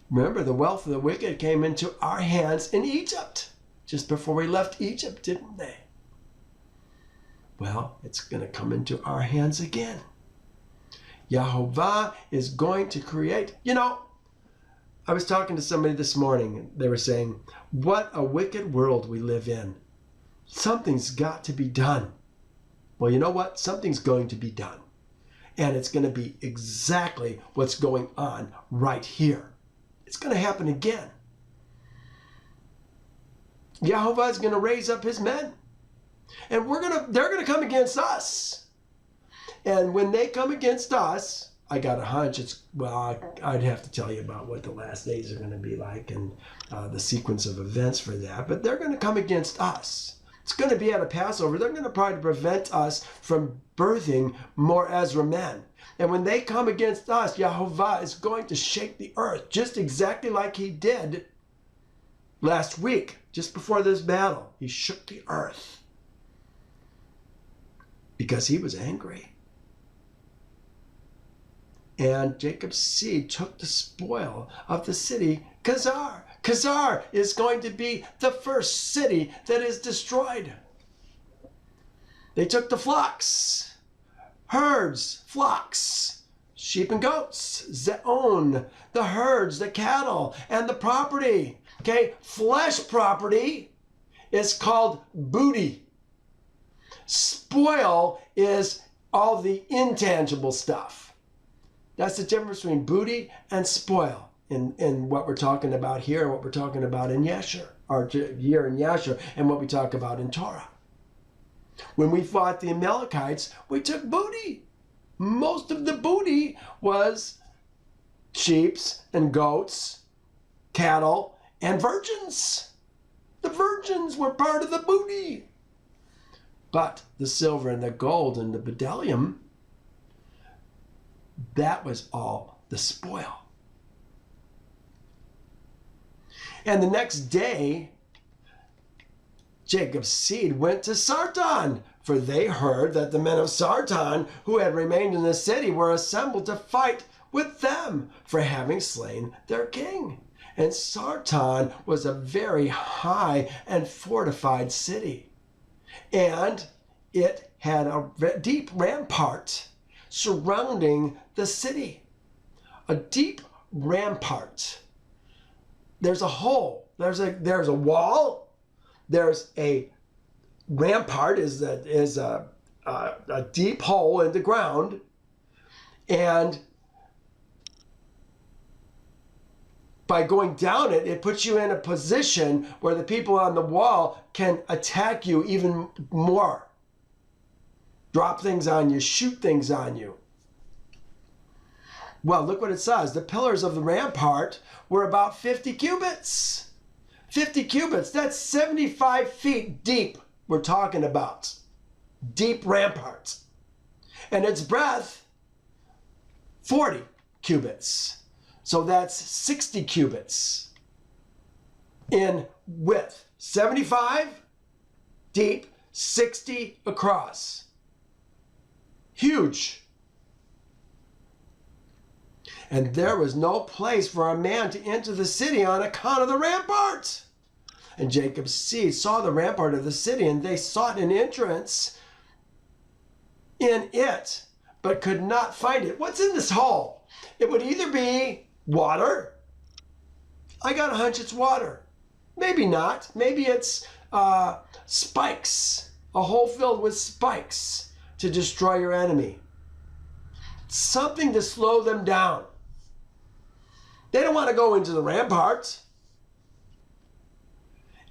Remember, the wealth of the wicked came into our hands in Egypt, just before we left Egypt, didn't they? Well, it's going to come into our hands again. Yehovah is going to create. I was talking to somebody this morning, and they were saying, what a wicked world we live in. Something's got to be done. Well, you know what? Something's going to be done. And it's going to be exactly what's going on right here. It's going to happen again. Yehovah is going to raise up his men. And they're going to come against us. And when they come against us, I got a hunch. I'd have to tell you about what the last days are going to be like and the sequence of events for that. But they're going to come against us. It's going to be at a Passover. They're going to try to prevent us from birthing more Ezra men. And when they come against us, Yehovah is going to shake the earth, just exactly like he did last week, just before this battle. He shook the earth because he was angry. And Jacob's seed took the spoil of the city, Chazar. Chazar is going to be the first city that is destroyed. They took the flocks, herds, flocks, sheep and goats, Zeon, the herds, the cattle, and the property. Okay, flesh property is called booty. Spoil is all the intangible stuff. That's the difference between booty and spoil in what we're talking about here and what we're talking about in Yasher, or here in Yasher, and what we talk about in Torah. When we fought the Amalekites, we took booty. Most of the booty was sheep and goats, cattle, and virgins. The virgins were part of the booty. But the silver and the gold and the bdellium, That was all the spoil. And the next day, Jacob's seed went to Sartan, for they heard that the men of Sartan who had remained in the city were assembled to fight with them for having slain their king. And Sartan was a very high and fortified city, and it had a deep rampart surrounding the city. A deep rampart. There's a hole. There's a wall. There's a rampart is a deep hole in the ground, and by going down it, it puts you in a position where the people on the wall can attack you even more. Drop things on you, shoot things on you. Well, look what it says. The pillars of the rampart were about 50 cubits. 50 cubits, that's 75 feet deep we're talking about. Deep ramparts. And its breadth, 40 cubits. So that's 60 cubits in width. 75 deep, 60 across. Huge. And there was no place for a man to enter the city on account of the rampart. And Jacob's seed saw the rampart of the city, and they sought an entrance in it, but could not find it. What's in this hole? It would either be water. I got a hunch it's water. Maybe not. Maybe it's spikes. A hole filled with spikes to destroy your enemy. Something to slow them down. They don't want to go into the rampart.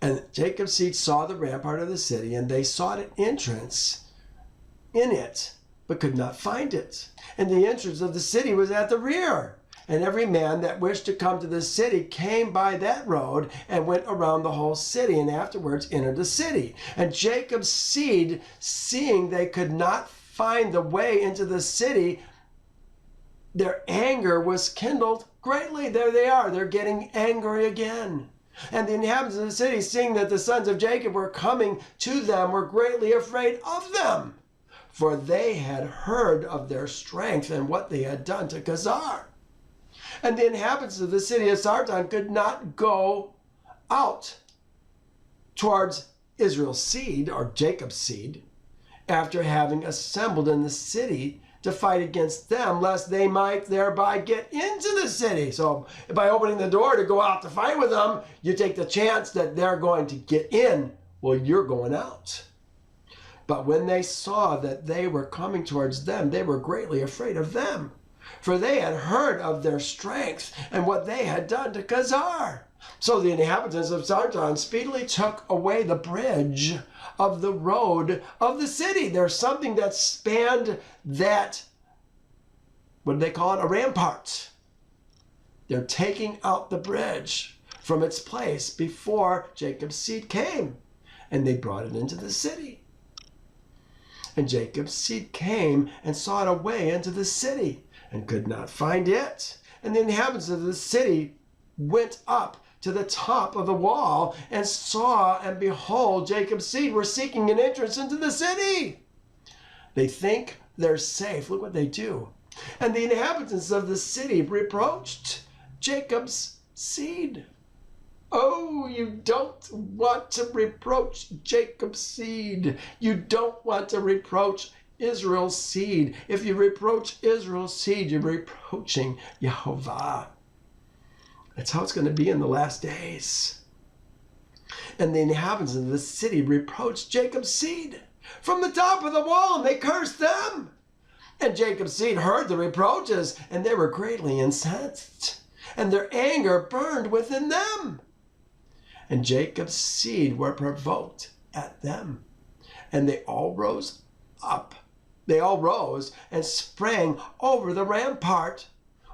And Jacob's seed saw the rampart of the city, and they sought an entrance in it, but could not find it. And the entrance of the city was at the rear. And every man that wished to come to the city came by that road and went around the whole city, and afterwards entered the city. And Jacob's seed, seeing they could not find the way into the city, their anger was kindled greatly. There they are. They're getting angry again. And the inhabitants of the city, seeing that the sons of Jacob were coming to them, were greatly afraid of them, for they had heard of their strength and what they had done to Chazar. And the inhabitants of the city of Sartan could not go out towards Israel's seed, or Jacob's seed, after having assembled in the city to fight against them, lest they might thereby get into the city. So by opening the door to go out to fight with them, you take the chance that they're going to get in while you're going out. But when they saw that they were coming towards them, they were greatly afraid of them, for they had heard of their strength and what they had done to Chazar. So the inhabitants of Sartan speedily took away the bridge of the road of the city. There's something that spanned that, what do they call it? A rampart. They're taking out the bridge from its place before Jacob's seed came, and they brought it into the city. And Jacob's seed came and sought a way into the city and could not find it. And the inhabitants of the city went up to the top of the wall and saw, and behold, Jacob's seed were seeking an entrance into the city. They think they're safe. Look what they do. And the inhabitants of the city reproached Jacob's seed. Oh, you don't want to reproach Jacob's seed. You don't want to reproach Israel's seed. If you reproach Israel's seed, you're reproaching Yehovah. That's how it's going to be in the last days. And the inhabitants of the city reproached Jacob's seed from the top of the wall, and they cursed them. And Jacob's seed heard the reproaches, and they were greatly incensed, and their anger burned within them. And Jacob's seed were provoked at them, and they all rose up. They all rose and sprang over the rampart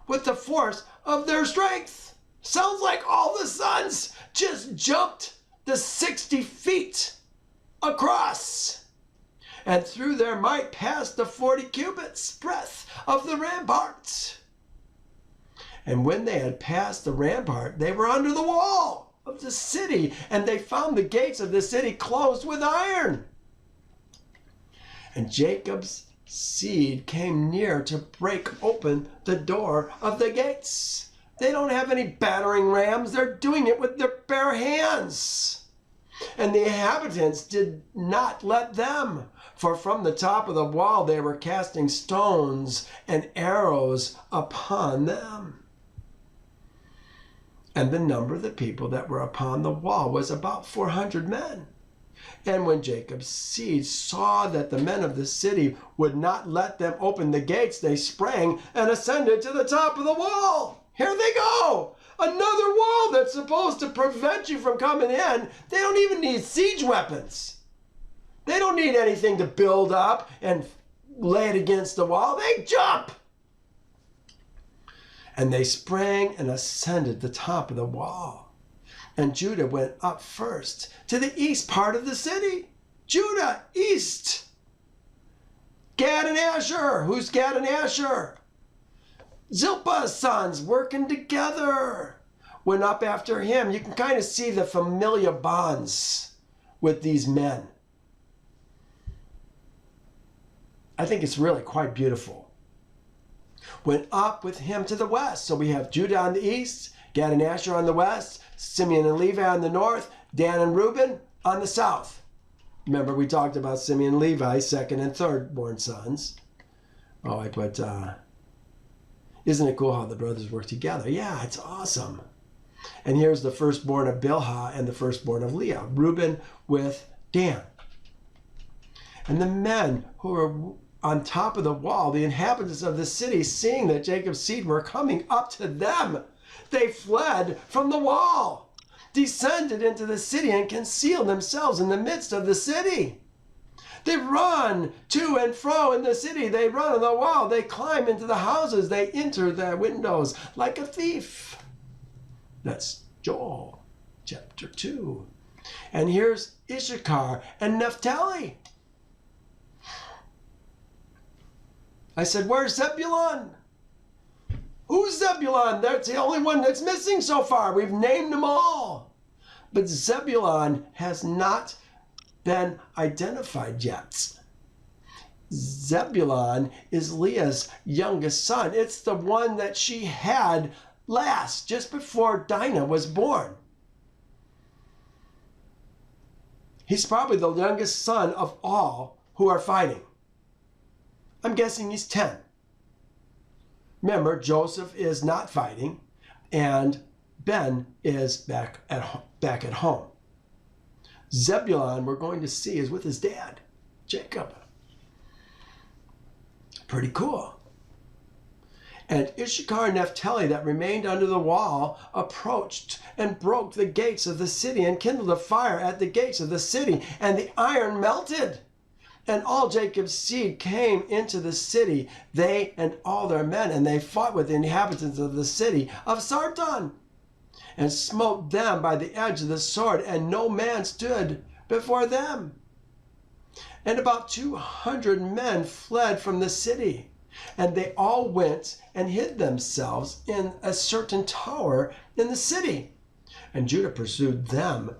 with the force of their strength. Sounds like all the sons just jumped the 60 feet across. and through their might passed the 40 cubits breadth of the rampart. And when they had passed the rampart, they were under the wall of the city, and they found the gates of the city closed with iron. And Jacob's seed came near to break open the door of the gates. They don't have any battering rams. They're doing it with their bare hands. And the inhabitants did not let them, for from the top of the wall they were casting stones and arrows upon them. And the number of the people that were upon the wall was about 400 men. And when Jacob's seed saw that the men of the city would not let them open the gates, they sprang and ascended to the top of the wall. Here they go! Another wall that's supposed to prevent you from coming in. They don't even need siege weapons. They don't need anything to build up and lay it against the wall. They jump! And they sprang and ascended the top of the wall. And Judah went up first to the east part of the city. Judah, east. Gad and Asher. Who's Gad and Asher? Zilpah's sons working together went up after him. You can kind of see the familiar bonds with these men. I think it's really quite beautiful. Went up with him to the west. So we have Judah on the east, Gad and Asher on the west, Simeon and Levi on the north, Dan and Reuben on the south. Remember, we talked about Simeon and Levi, second and third born sons. Oh, I put... Isn't it cool how the brothers work together? Yeah, it's awesome. And here's the firstborn of Bilhah and the firstborn of Leah, Reuben with Dan. And the men who were on top of the wall, the inhabitants of the city, seeing that Jacob's seed were coming up to them, they fled from the wall, descended into the city, and concealed themselves in the midst of the city. They run to and fro in the city. They run on the wall. They climb into the houses. They enter their windows like a thief. That's Joel chapter 2. And here's Issachar and Naphtali. I said, where's Zebulun? Who's Zebulun? That's the only one that's missing so far. We've named them all. But Zebulun has not been identified yet. Zebulun is Leah's youngest son. It's the one that she had last, just before Dinah was born. He's probably the youngest son of all who are fighting. I'm guessing he's 10. Remember, Joseph is not fighting, and Ben is back at home. Zebulun, we're going to see, is with his dad, Jacob. Pretty cool. And Issachar and Naphtali that remained under the wall approached and broke the gates of the city and kindled a fire at the gates of the city, and the iron melted. And all Jacob's seed came into the city, they and all their men, and they fought with the inhabitants of the city of Sarton, and smote them by the edge of the sword, and no man stood before them. And about 200 men fled from the city, and they all went and hid themselves in a certain tower in the city. And Judah pursued them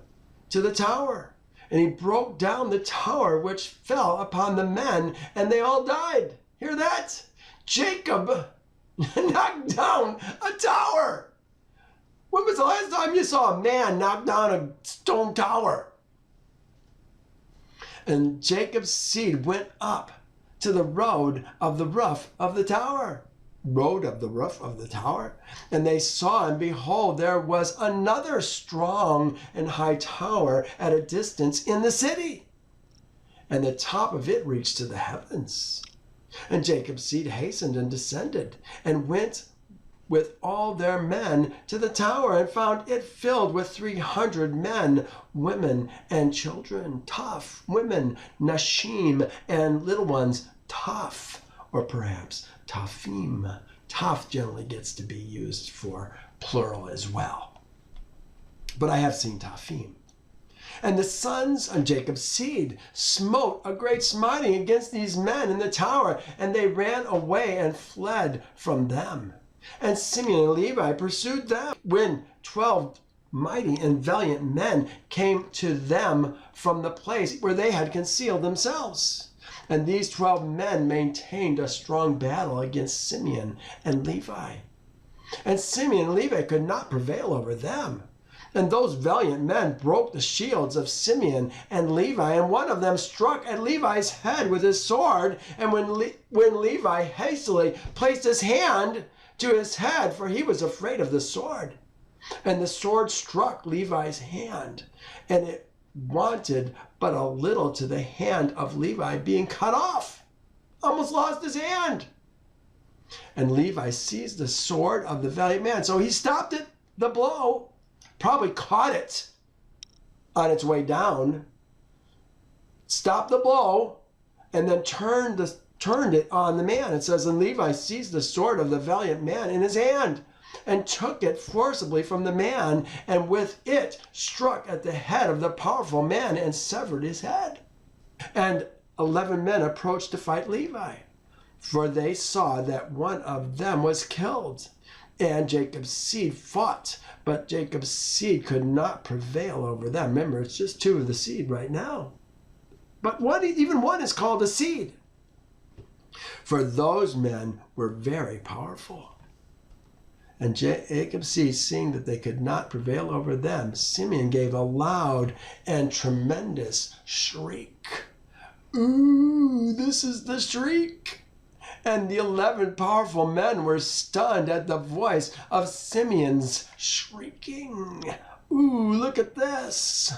to the tower, and he broke down the tower, which fell upon the men, and they all died. Hear that? Jacob knocked down a tower. When was the last time you saw a man knock down a stone tower? And Jacob's seed went up to the road of the roof of the tower. And they saw, and behold, there was another strong and high tower at a distance in the city, and the top of it reached to the heavens. And Jacob's seed hastened and descended, and went with all their men to the tower, and found it filled with 300 men, women, and children, tough women, nashim, and little ones, tough, or perhaps tafim. Taf generally gets to be used for plural as well, but I have seen tafim. And the sons of Jacob's seed smote a great smiting against these men in the tower, and they ran away and fled from them. And Simeon and Levi pursued them. When 12 mighty and valiant men came to them from the place where they had concealed themselves. And these 12 men maintained a strong battle against Simeon and Levi. And Simeon and Levi could not prevail over them. And those valiant men broke the shields of Simeon and Levi, and one of them struck at Levi's head with his sword. And when Levi hastily placed his hand to his head, for he was afraid of the sword, and the sword struck Levi's hand, and it wanted but a little to the hand of Levi being cut off. Almost lost his hand. And Levi seized the sword of the valiant man. So he stopped it, the blow, probably caught it on its way down, stopped the blow, and then turned it on the man. It says, and Levi seized the sword of the valiant man in his hand, and took it forcibly from the man, and with it struck at the head of the powerful man, and severed his head. And 11 men approached to fight Levi, for they saw that one of them was killed. And Jacob's seed fought, but Jacob's seed could not prevail over them. Remember, it's just 2 of the seed right now. But even one is called a seed. For those men were very powerful. And Jacob's seed, seeing that they could not prevail over them, Simeon gave a loud and tremendous shriek. Ooh, this is the shriek. And the 11 powerful men were stunned at the voice of Simeon's shrieking. Ooh, look at this.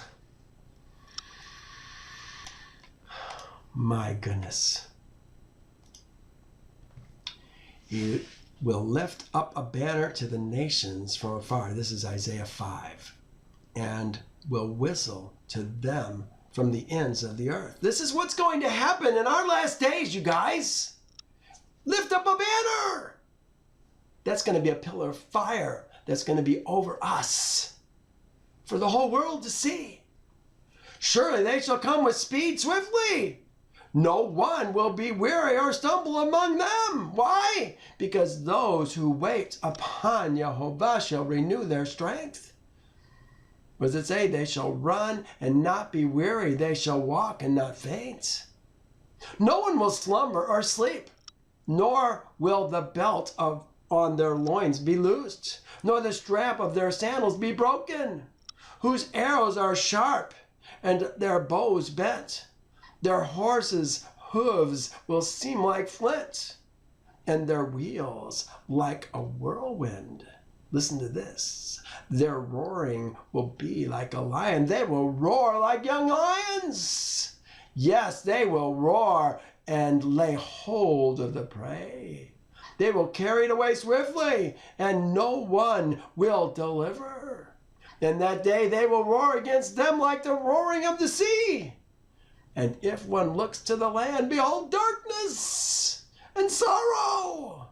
My goodness. You will lift up a banner to the nations from afar. This is Isaiah 5. And will whistle to them from the ends of the earth. This is what's going to happen in our last days, you guys. Lift up a banner. That's going to be a pillar of fire that's going to be over us for the whole world to see. Surely they shall come with speed swiftly. No one will be weary or stumble among them. Why? Because those who wait upon Yehovah shall renew their strength. What does it say? They shall run and not be weary. They shall walk and not faint. No one will slumber or sleep, nor will the belt on their loins be loosed, nor the strap of their sandals be broken, whose arrows are sharp and their bows bent. Their horses' hooves will seem like flint, and their wheels like a whirlwind. Listen to this. Their roaring will be like a lion. They will roar like young lions. Yes, they will roar and lay hold of the prey. They will carry it away swiftly, and no one will deliver. In that day they will roar against them like the roaring of the sea. And if one looks to the land, behold darkness and sorrow.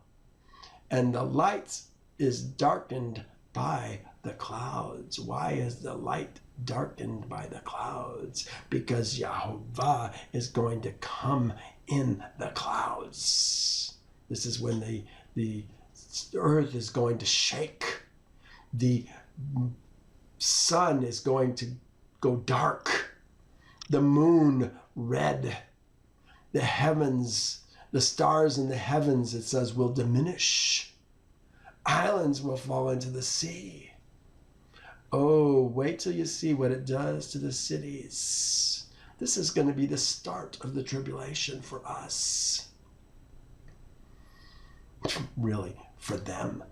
And the light is darkened by the clouds. Why is the light darkened by the clouds? Because Yehovah is going to come in the clouds. This is when the earth is going to shake. The sun is going to go dark. The moon red. The heavens, the stars in the heavens, it says, will diminish. Islands will fall into the sea. Oh, wait till you see what it does to the cities. This is going to be the start of the tribulation for us. Really, for them?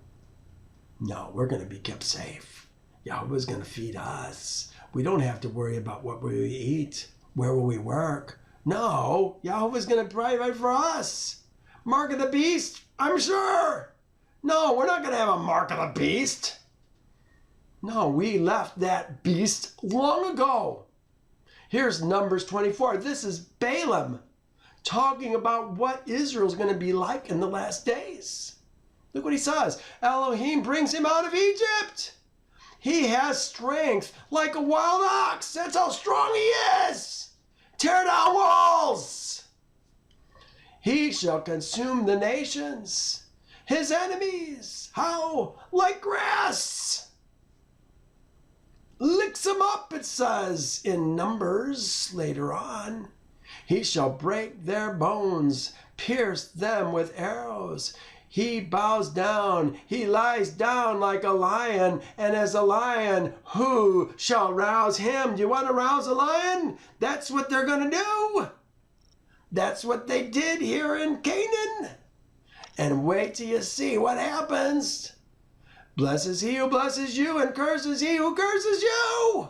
No, we're going to be kept safe. Yahweh's going to feed us. We don't have to worry about what we eat. Where will we work? No, Yahweh's going to provide for us. Mark of the beast? I'm sure. No, we're not going to have a mark of the beast. No, we left that beast long ago. Here's Numbers 24. This is Balaam talking about what Israel's going to be like in the last days. Look what he says. Elohim brings him out of Egypt. He has strength like a wild ox. That's how strong he is. Tear down walls. He shall consume the nations, his enemies. How? Like grass. Licks them up, it says in Numbers later on. He shall break their bones, pierce them with arrows. He bows down, he lies down like a lion, and as a lion, who shall rouse him? Do you want to rouse a lion? That's what they're going to do. That's what they did here in Canaan. And wait till you see what happens. Blesses he who blesses you, and curses he who curses you.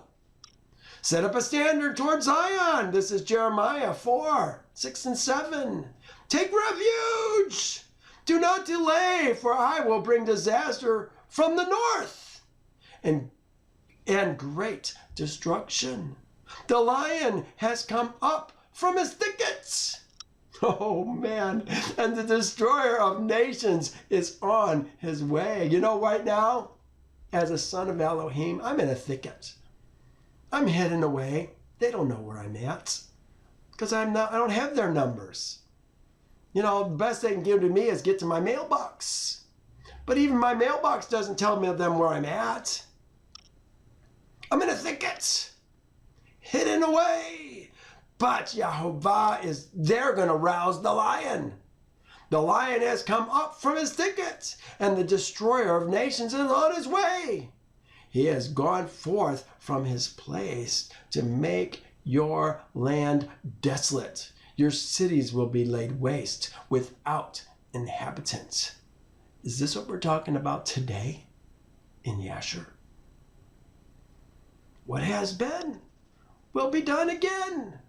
Set up a standard toward Zion. This is Jeremiah 4, 6 and 7. Take refuge. Do not delay, for I will bring disaster from the north and great destruction. The lion has come up from his thickets. Oh man, and the destroyer of nations is on his way. You know, right now, as a son of Elohim, I'm in a thicket. I'm hidden away. They don't know where I'm at because I don't have their numbers. You know, the best they can give to me is get to my mailbox. But even my mailbox doesn't tell me them where I'm at. I'm in a thicket, hidden away. But Yehovah they're going to rouse the lion. The lion has come up from his thicket, and the destroyer of nations is on his way. He has gone forth from his place to make your land desolate. Your cities will be laid waste without inhabitants. Is this what we're talking about today in Yasher? What has been will be done again.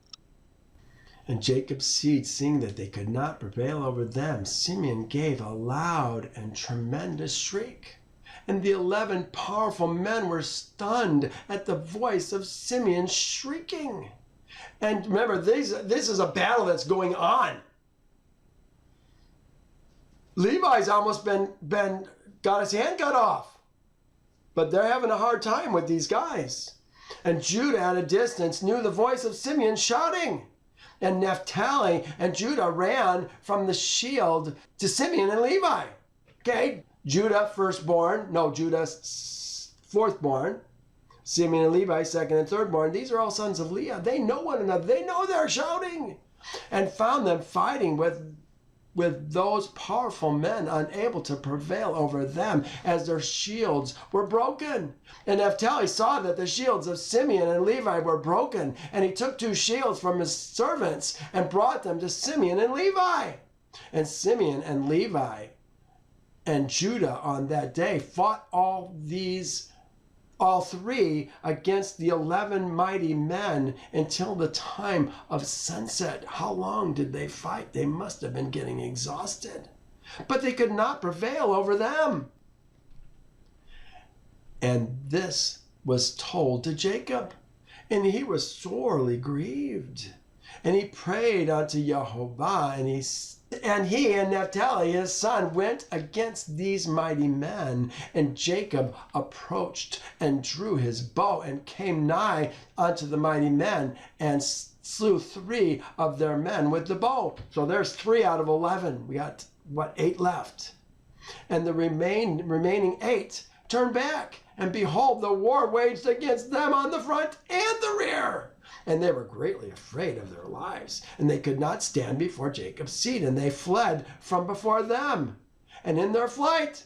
And Jacob's seed, seeing that they could not prevail over them, Simeon gave a loud and tremendous shriek. And the 11 powerful men were stunned at the voice of Simeon shrieking. And remember, this is a battle that's going on. Levi's almost got his hand cut off. But they're having a hard time with these guys. And Judah at a distance knew the voice of Simeon shouting. And Naphtali and Judah ran from the shield to Simeon and Levi. Okay, Judah fourthborn. Simeon and Levi, second and thirdborn. These are all sons of Leah. They know one another. They know they're shouting. And found them fighting with those powerful men, unable to prevail over them, as their shields were broken. And Naphtali saw that the shields of Simeon and Levi were broken, and he took 2 shields from his servants and brought them to Simeon and Levi. And Simeon and Levi and Judah on that day fought all 3 against the 11 mighty men until the time of sunset. How long did they fight? They must have been getting exhausted. But they could not prevail over them. And this was told to Jacob, and he was sorely grieved. And he prayed unto Yehovah, and he and Naphtali, his son, went against these mighty men. And Jacob approached and drew his bow and came nigh unto the mighty men and slew 3 of their men with the bow. So there's 3 out of 11. We got, 8 left. And the remaining 8 turned back. And behold, the war waged against them on the front and the rear. And they were greatly afraid of their lives, and they could not stand before Jacob's seed, and they fled from before them. And in their flight,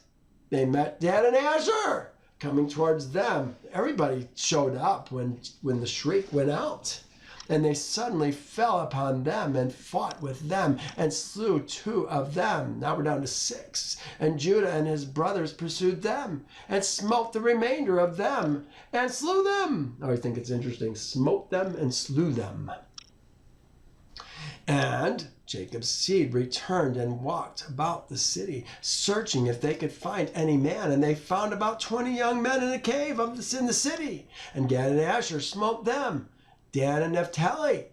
they met Dan and Yasher coming towards them. Everybody showed up when the shriek went out. And they suddenly fell upon them and fought with them and slew 2 of them. Now we're down to 6. And Judah and his brothers pursued them and smote the remainder of them and slew them. Oh, I think it's interesting. Smote them and slew them. And Jacob's seed returned and walked about the city, searching if they could find any man. And they found about 20 young men in a cave in the city. And Gad and Asher smote them. Dan and Naphtali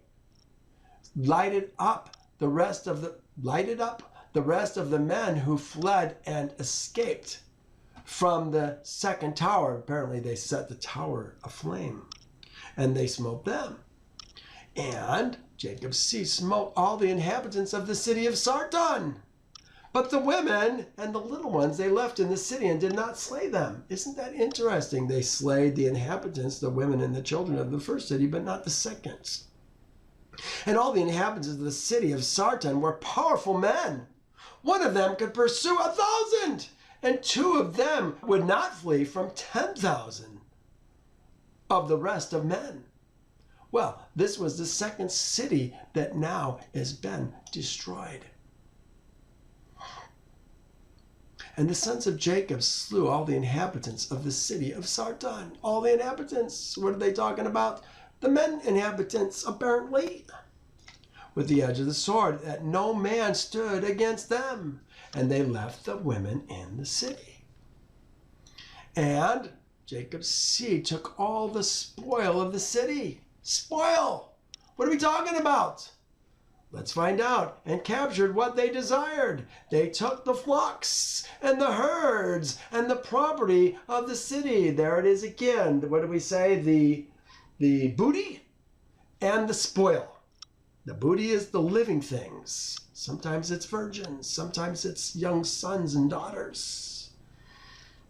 lighted up the rest of the men who fled and escaped. from the second tower. Apparently they set the tower aflame, and they smote them. And Jacob's seed smote all the inhabitants of the city of Sarton. But the women and the little ones they left in the city and did not slay them. Isn't that interesting? They slayed the inhabitants, the women and the children of the first city, but not the second. And all the inhabitants of the city of Sarton were powerful men. One of them could pursue 1,000, and 2 of them would not flee from 10,000 of the rest of men. Well, this was the second city that now has been destroyed. And the sons of Jacob slew all the inhabitants of the city of Sarton. All the inhabitants. What are they talking about? The men inhabitants, apparently. With the edge of the sword, that no man stood against them. And they left the women in the city. And Jacob's seed took all the spoil of the city. Spoil! What are we talking about? Let's find out. And captured what they desired. They took the flocks and the herds and the property of the city. There it is again. What do we say? The booty and the spoil. The booty is the living things. Sometimes it's virgins. Sometimes it's young sons and daughters.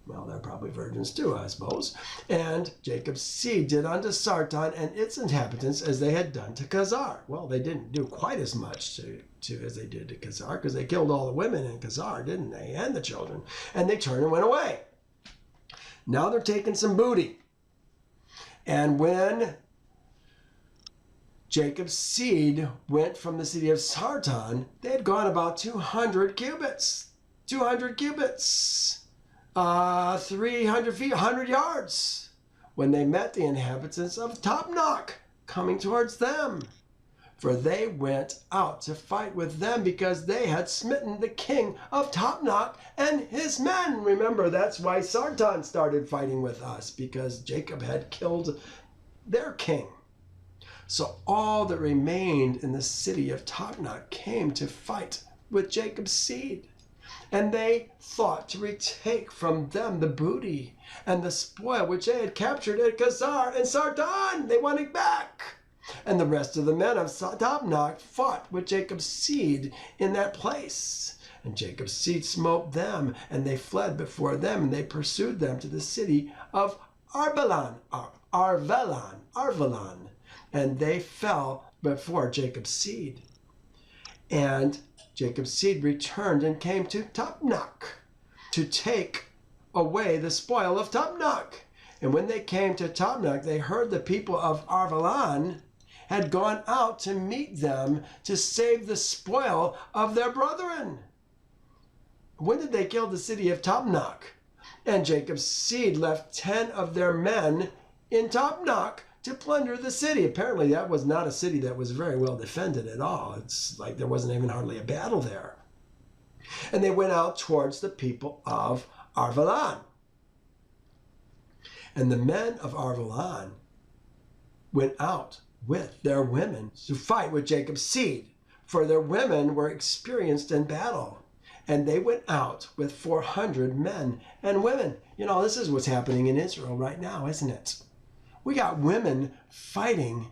Well, they're probably virgins too, I suppose. And Jacob's seed did unto Sarton and its inhabitants as they had done to Chazar. Well, they didn't do quite as much as they did to Chazar, because they killed all the women in Chazar, didn't they? And the children. And they turned and went away. Now they're taking some booty. And when Jacob's seed went from the city of Sarton, they had gone about 200 cubits. 200 cubits. 300 feet, 100 yards, when they met the inhabitants of Tapnach coming towards them. For they went out to fight with them because they had smitten the king of Tapnach and his men. Remember, that's why Sarton started fighting with us, because Jacob had killed their king. So all that remained in the city of Tapnach came to fight with Jacob's seed. And they thought to retake from them the booty and the spoil which they had captured at Chazar and Sarton. They wanted back. And the rest of the men of Tapnach fought with Jacob's seed in that place. And Jacob's seed smote them, and they fled before them, and they pursued them to the city of Arvelon. And they fell before Jacob's seed. And Jacob's seed returned and came to Tapnach to take away the spoil of Tapnach. And when they came to Tapnach, they heard the people of Arvelon had gone out to meet them to save the spoil of their brethren. When did they kill the city of Tapnach? And Jacob's seed left 10 of their men in Tapnach to plunder the city. Apparently that was not a city that was very well defended at all. It's like there wasn't even hardly a battle there. And they went out towards the people of Arvelon. And the men of Arvelon went out with their women to fight with Jacob's seed, for their women were experienced in battle. And they went out with 400 men and women. You know, this is what's happening in Israel right now, isn't it? We got women fighting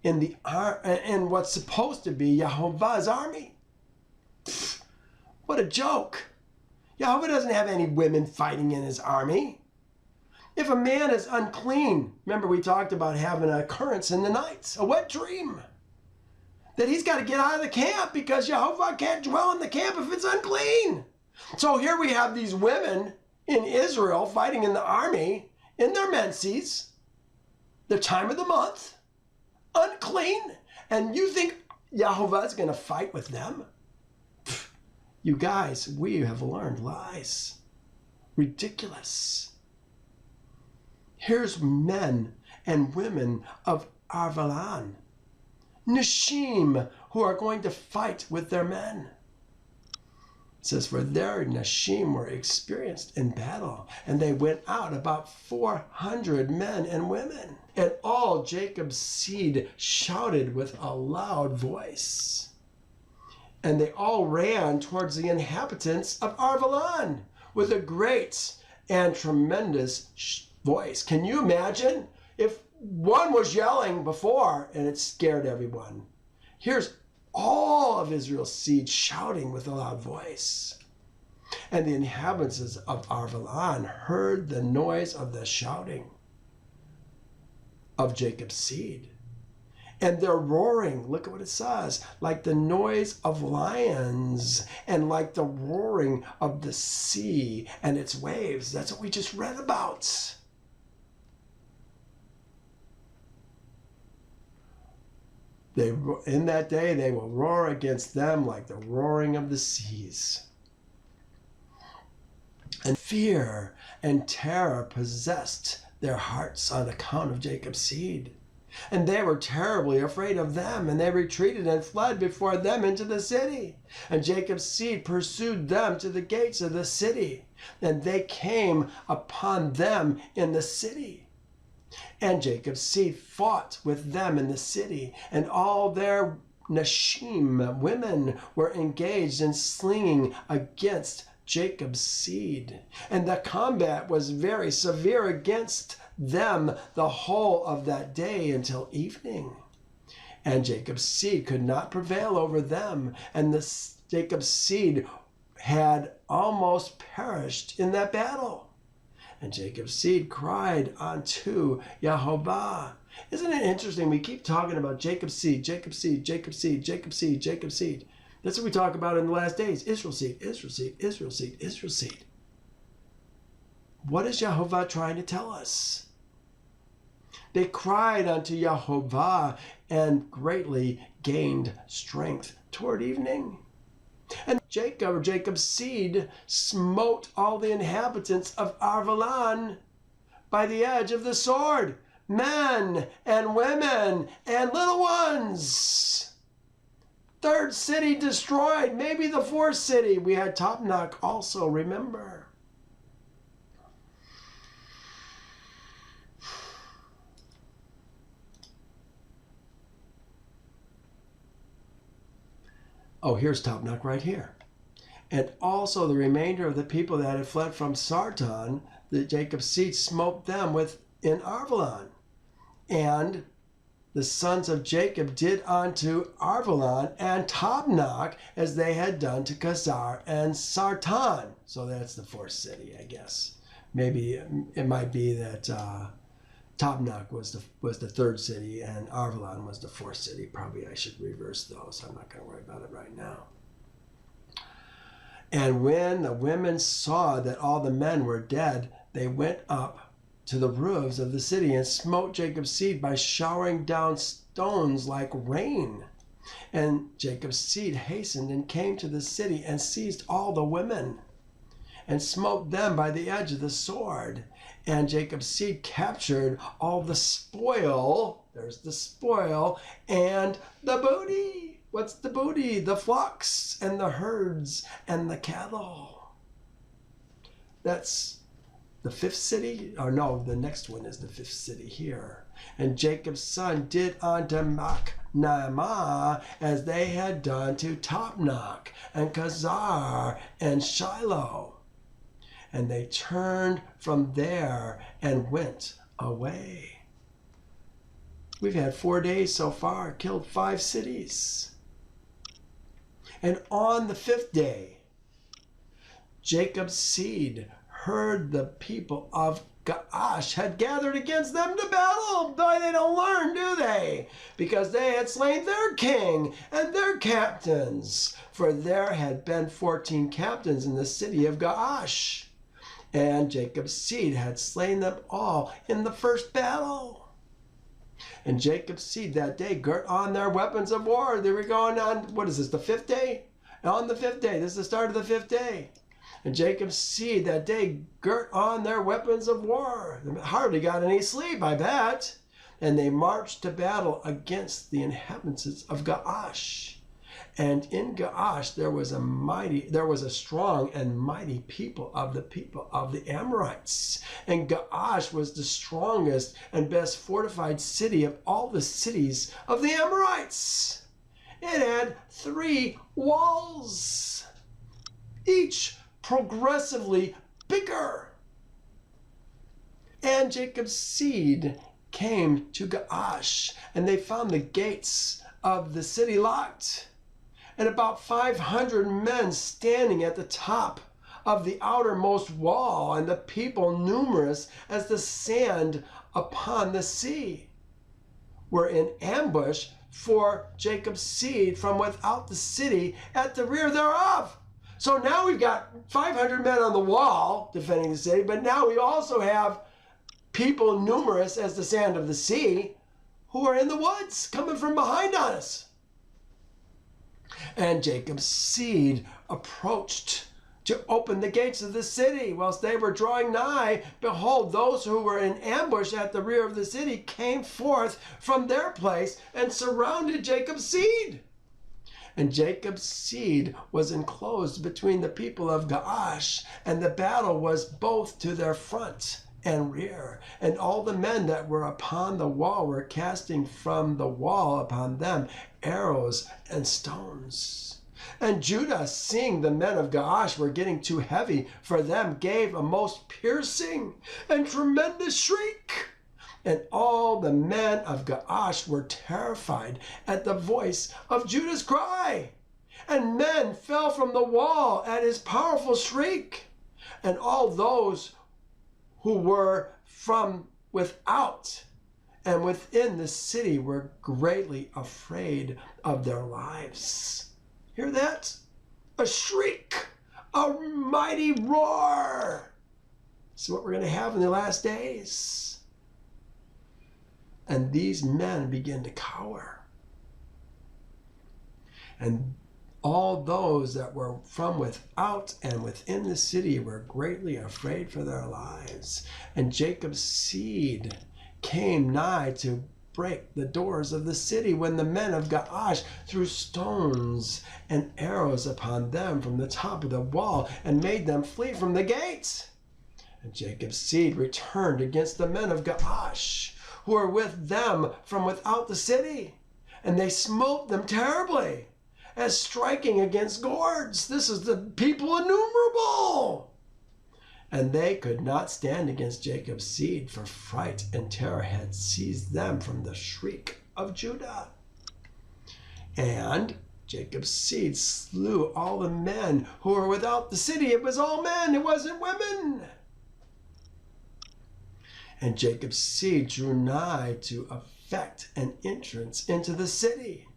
in what's supposed to be Yehovah's army. Pfft, what a joke. Yehovah doesn't have any women fighting in his army. If a man is unclean, remember we talked about having an occurrence in the night, a wet dream, that he's got to get out of the camp because Yehovah can't dwell in the camp if it's unclean. So here we have these women in Israel fighting in the army in their menses, the time of the month, unclean, and you think Yehovah's going to fight with them? Pfft, you guys, we have learned lies. Ridiculous. Here's men and women of Arvelon, Nashim, who are going to fight with their men. It says, for their Nashim were experienced in battle, and they went out about 400 men and women. And all Jacob's seed shouted with a loud voice. And they all ran towards the inhabitants of Arvelon with a great and tremendous voice. Can you imagine if one was yelling before and it scared everyone? Here's all of Israel's seed shouting with a loud voice. And the inhabitants of Arvalan heard the noise of the shouting of Jacob's seed. And they're roaring, look at what it says, like the noise of lions and like the roaring of the sea and its waves. That's what we just read about. In that day, they will roar against them like the roaring of the seas. And fear and terror possessed their hearts on account of Jacob's seed. And they were terribly afraid of them, and they retreated and fled before them into the city. And Jacob's seed pursued them to the gates of the city, and they came upon them in the city. And Jacob's seed fought with them in the city, and all their nashim, women, were engaged in slinging against Jacob's seed. And the combat was very severe against them the whole of that day until evening. And Jacob's seed could not prevail over them, and Jacob's seed had almost perished in that battle. And Jacob's seed cried unto Yehovah. Isn't it interesting? We keep talking about Jacob's seed, Jacob's seed, Jacob's seed, Jacob's seed, Jacob's seed. That's what we talk about in the last days. Israel seed, Israel seed, Israel seed, Israel seed. What is Yehovah trying to tell us? They cried unto Yehovah and greatly gained strength toward evening. And Jacob, or Jacob's seed, smote all the inhabitants of Arvalan by the edge of the sword, men and women and little ones. Third city destroyed, maybe the fourth city. We had Tapnach also, remember. Oh, here's Tapnach right here. And also the remainder of the people that had fled from Sartan, the Jacob's seed smote them in Arvalan. And the sons of Jacob did unto Arvalan and Tapnach as they had done to Chazar and Sartan. So that's the fourth city, I guess. Maybe it might be that Tapnach was the third city and Arvalan was the fourth city. Probably I should reverse those. I'm not going to worry about it right now. And when the women saw that all the men were dead, they went up to the roofs of the city and smote Jacob's seed by showering down stones like rain. And Jacob's seed hastened and came to the city and seized all the women and smote them by the edge of the sword. And Jacob's seed captured all the spoil, there's the spoil, and the booty. What's the booty? The flocks and the herds and the cattle. That's the fifth city? Or no, the next one is the fifth city here. And Jacob's son did unto Machnaimah as they had done to Tapnach and Chazar and Shiloh. And they turned from there and went away. We've had 4 days so far, killed 5 cities. And on the 5th day, Jacob's seed heard the people of Gaash had gathered against them to battle. Boy, they don't learn, do they? Because they had slain their king and their captains. For there had been 14 captains in the city of Gaash. And Jacob's seed had slain them all in the first battle. And Jacob's seed that day girt on their weapons of war. They were going on, what is this, the 5th day? On the 5th day, this is the start of the 5th day. And Jacob's seed that day girt on their weapons of war. They hardly got any sleep, I bet. And they marched to battle against the inhabitants of Gaash. And in Gaash there was a strong and mighty people of the Amorites. And Gaash was the strongest and best fortified city of all the cities of the Amorites. It had 3 walls, each progressively bigger. And Jacob's seed came to Gaash, and they found the gates of the city locked, and about 500 men standing at the top of the outermost wall, and the people numerous as the sand upon the sea, were in ambush for Jacob's seed from without the city at the rear thereof. So now we've got 500 men on the wall defending the city, but now we also have people numerous as the sand of the sea who are in the woods coming from behind on us. And Jacob's seed approached to open the gates of the city. Whilst they were drawing nigh, behold, those who were in ambush at the rear of the city came forth from their place and surrounded Jacob's seed. And Jacob's seed was enclosed between the people of Gaash, and the battle was both to their front and rear. And all the men that were upon the wall were casting from the wall upon them arrows and stones. And Judah, seeing the men of Gaash were getting too heavy for them, gave a most piercing and tremendous shriek. And all the men of Gaash were terrified at the voice of Judah's cry. And men fell from the wall at his powerful shriek. And all those who were from without and within the city were greatly afraid of their lives. Hear that? A shriek, a mighty roar. This is what we're going to have in the last days. And these men begin to cower. And all those that were from without and within the city were greatly afraid for their lives. And Jacob's seed came nigh to break the doors of the city when the men of Gaash threw stones and arrows upon them from the top of the wall and made them flee from the gates. And Jacob's seed returned against the men of Gaash, who were with them from without the city, and they smote them terribly, as striking against gourds. This is the people innumerable. And they could not stand against Jacob's seed, for fright and terror had seized them from the shriek of Judah. And Jacob's seed slew all the men who were without the city. It was all men, it wasn't women. And Jacob's seed drew nigh to effect an entrance into the city,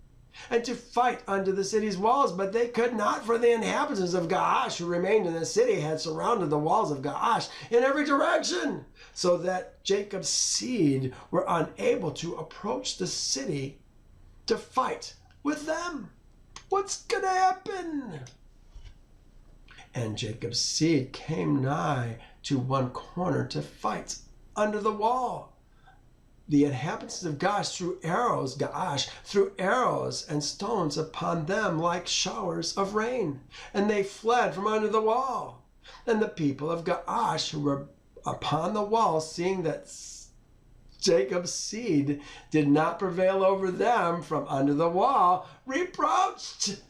and to fight unto the city's walls, but they could not, for the inhabitants of Gaash who remained in the city had surrounded the walls of Gaash in every direction, so that Jacob's seed were unable to approach the city to fight with them. What's going to happen? And Jacob's seed came nigh to one corner to fight under the wall. The inhabitants of Gaash threw arrows and stones upon them like showers of rain, and they fled from under the wall. And the people of Gaash who were upon the wall, seeing that Jacob's seed did not prevail over them from under the wall, reproached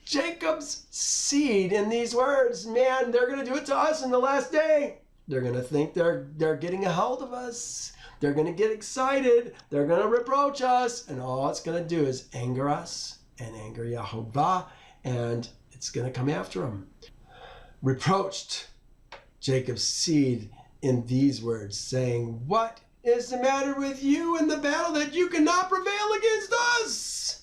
Jacob's seed in these words. Man, they're going to do it to us in the last day. They're going to think they're getting a hold of us. They're going to get excited. They're going to reproach us. And all it's going to do is anger us and anger Yehovah. And it's going to come after them. Reproached Jacob's seed in these words, saying, "What is the matter with you in the battle that you cannot prevail against us?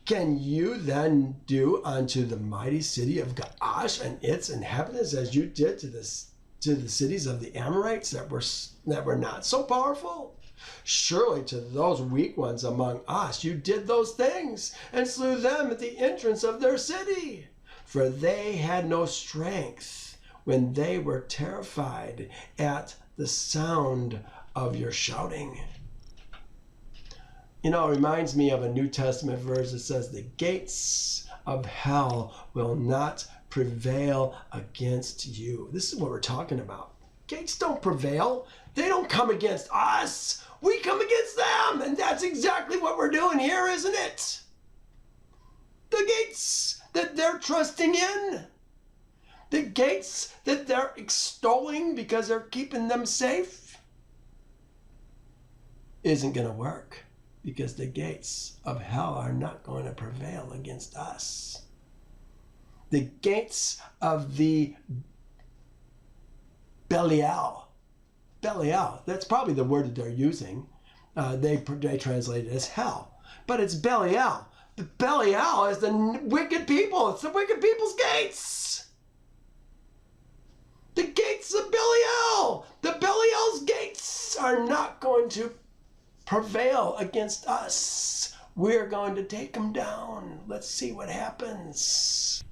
Can you then do unto the mighty city of Gaash and its inhabitants as you did to the cities of the Amorites that were not so powerful? Surely to those weak ones among us you did those things, and slew them at the entrance of their city. For they had no strength when they were terrified at the sound of your shouting." You know, it reminds me of a New Testament verse that says, "The gates of hell will not prevail against you." This is what we're talking about. Gates don't prevail. They don't come against us. We come against them. And that's exactly what we're doing here, isn't it? The gates that they're trusting in, The gates that they're extolling because they're keeping them safe isn't going to work, because the gates of hell are not going to prevail against us. The gates of the Belial, that's probably the word that they're using. They translate it as hell, but it's Belial. The Belial is the wicked people. It's the wicked people's gates. The gates of Belial. The Belial's gates are not going to prevail against us. We're going to take them down. Let's see what happens.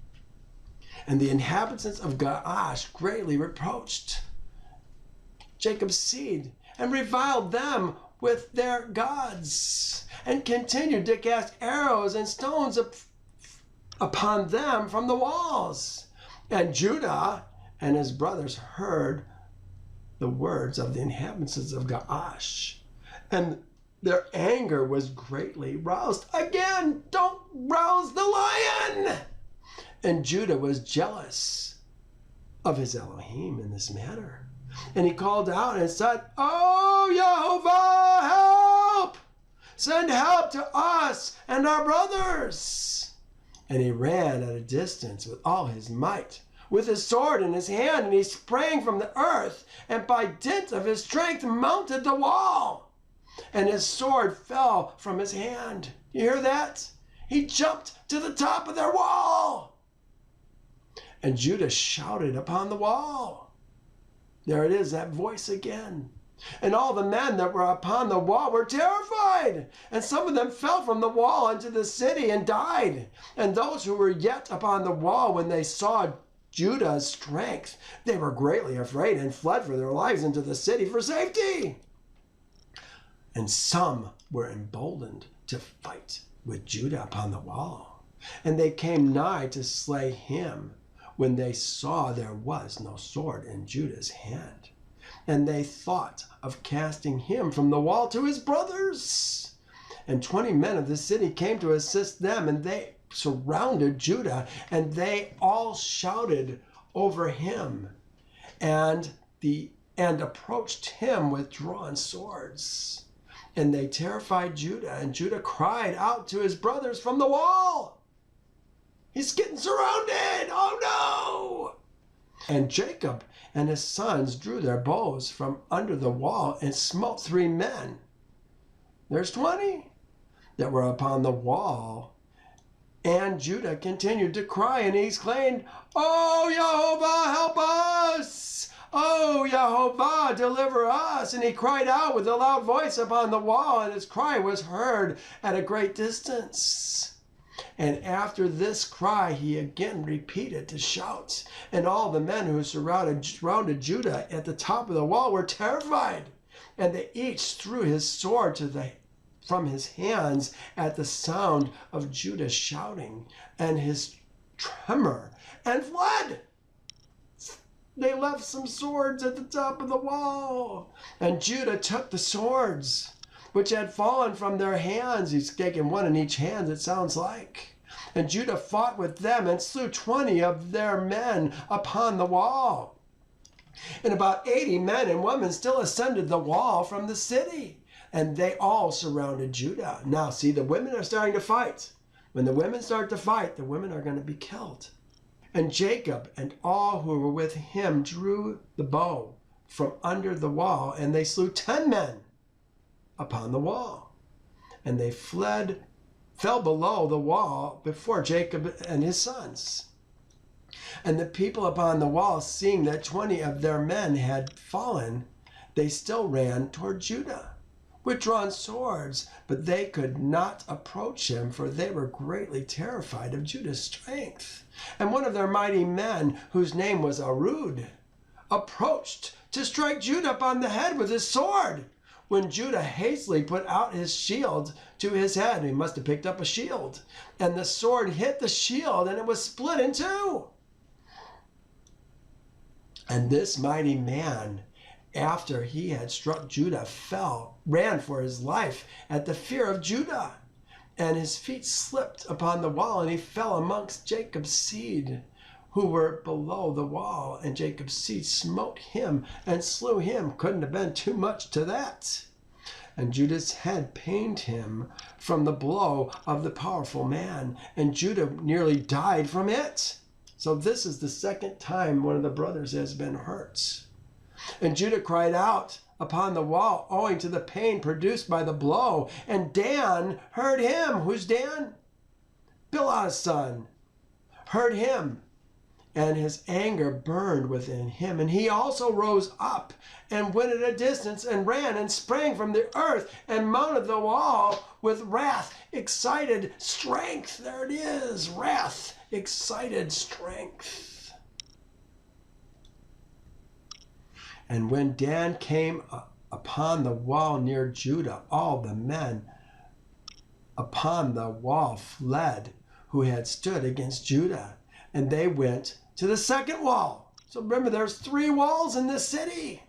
And the inhabitants of Gaash greatly reproached Jacob's seed and reviled them with their gods, and continued to cast arrows and stones upon them from the walls. And Judah and his brothers heard the words of the inhabitants of Gaash, and their anger was greatly roused. Again, don't rouse the lion! And Judah was jealous of his Elohim in this matter. And he called out and said, "Oh, Yehovah, help! Send help to us and our brothers." And he ran at a distance with all his might, with his sword in his hand, and he sprang from the earth, and by dint of his strength mounted the wall. And his sword fell from his hand. You hear that? He jumped to the top of their wall. And Judah shouted upon the wall. There it is, that voice again. And all the men that were upon the wall were terrified. And some of them fell from the wall into the city and died. And those who were yet upon the wall, when they saw Judah's strength, they were greatly afraid and fled for their lives into the city for safety. And some were emboldened to fight with Judah upon the wall. And they came nigh to slay him, when they saw there was no sword in Judah's hand. And they thought of casting him from the wall to his brothers. And 20 men of the city came to assist them, and they surrounded Judah, and they all shouted over him, and approached him with drawn swords. And they terrified Judah, and Judah cried out to his brothers from the wall, "He's getting surrounded! Oh no!" And Jacob and his sons drew their bows from under the wall and smote 3 men. There's 20 that were upon the wall. And Judah continued to cry, and he exclaimed, "Oh, Yehovah, help us! Oh, Yehovah, deliver us!" And he cried out with a loud voice upon the wall, and his cry was heard at a great distance. And after this cry, he again repeated to shout. And all the men who surrounded Judah at the top of the wall were terrified. And they each threw his sword from his hands at the sound of Judah shouting and his tremor, and fled. They left some swords at the top of the wall. And Judah took the swords which had fallen from their hands. He's taken one in each hand, it sounds like. And Judah fought with them and slew 20 of their men upon the wall. And about 80 men and women still ascended the wall from the city. And they all surrounded Judah. Now, see, the women are starting to fight. When the women start to fight, the women are going to be killed. And Jacob and all who were with him drew the bow from under the wall, and they slew 10 men upon the wall. And they fell below the wall before Jacob and his sons. And the people upon the wall, seeing that 20 of their men had fallen, they still ran toward Judah with drawn swords, but they could not approach him, for they were greatly terrified of Judah's strength. And one of their mighty men, whose name was Arud, approached to strike Judah upon the head with his sword, when Judah hastily put out his shield to his head. He must have picked up a shield. And the sword hit the shield, and it was split in two. And this mighty man, after he had struck Judah, ran for his life at the fear of Judah. And his feet slipped upon the wall, and he fell amongst Jacob's seed, who were below the wall, and Jacob's seed smote him and slew him. Couldn't have been too much to that. And Judah's head pained him from the blow of the powerful man, and Judah nearly died from it. So this is the second time one of the brothers has been hurt. And Judah cried out upon the wall, owing to the pain produced by the blow. And Dan heard him. Who's Dan? Bilhah's son. Heard him. And his anger burned within him. And he also rose up and went at a distance and ran and sprang from the earth and mounted the wall with wrath, excited strength. There it is, wrath, excited strength. And when Dan came upon the wall near Judah, all the men upon the wall fled who had stood against Judah. And they went to the second wall. So remember, there's 3 walls in this city.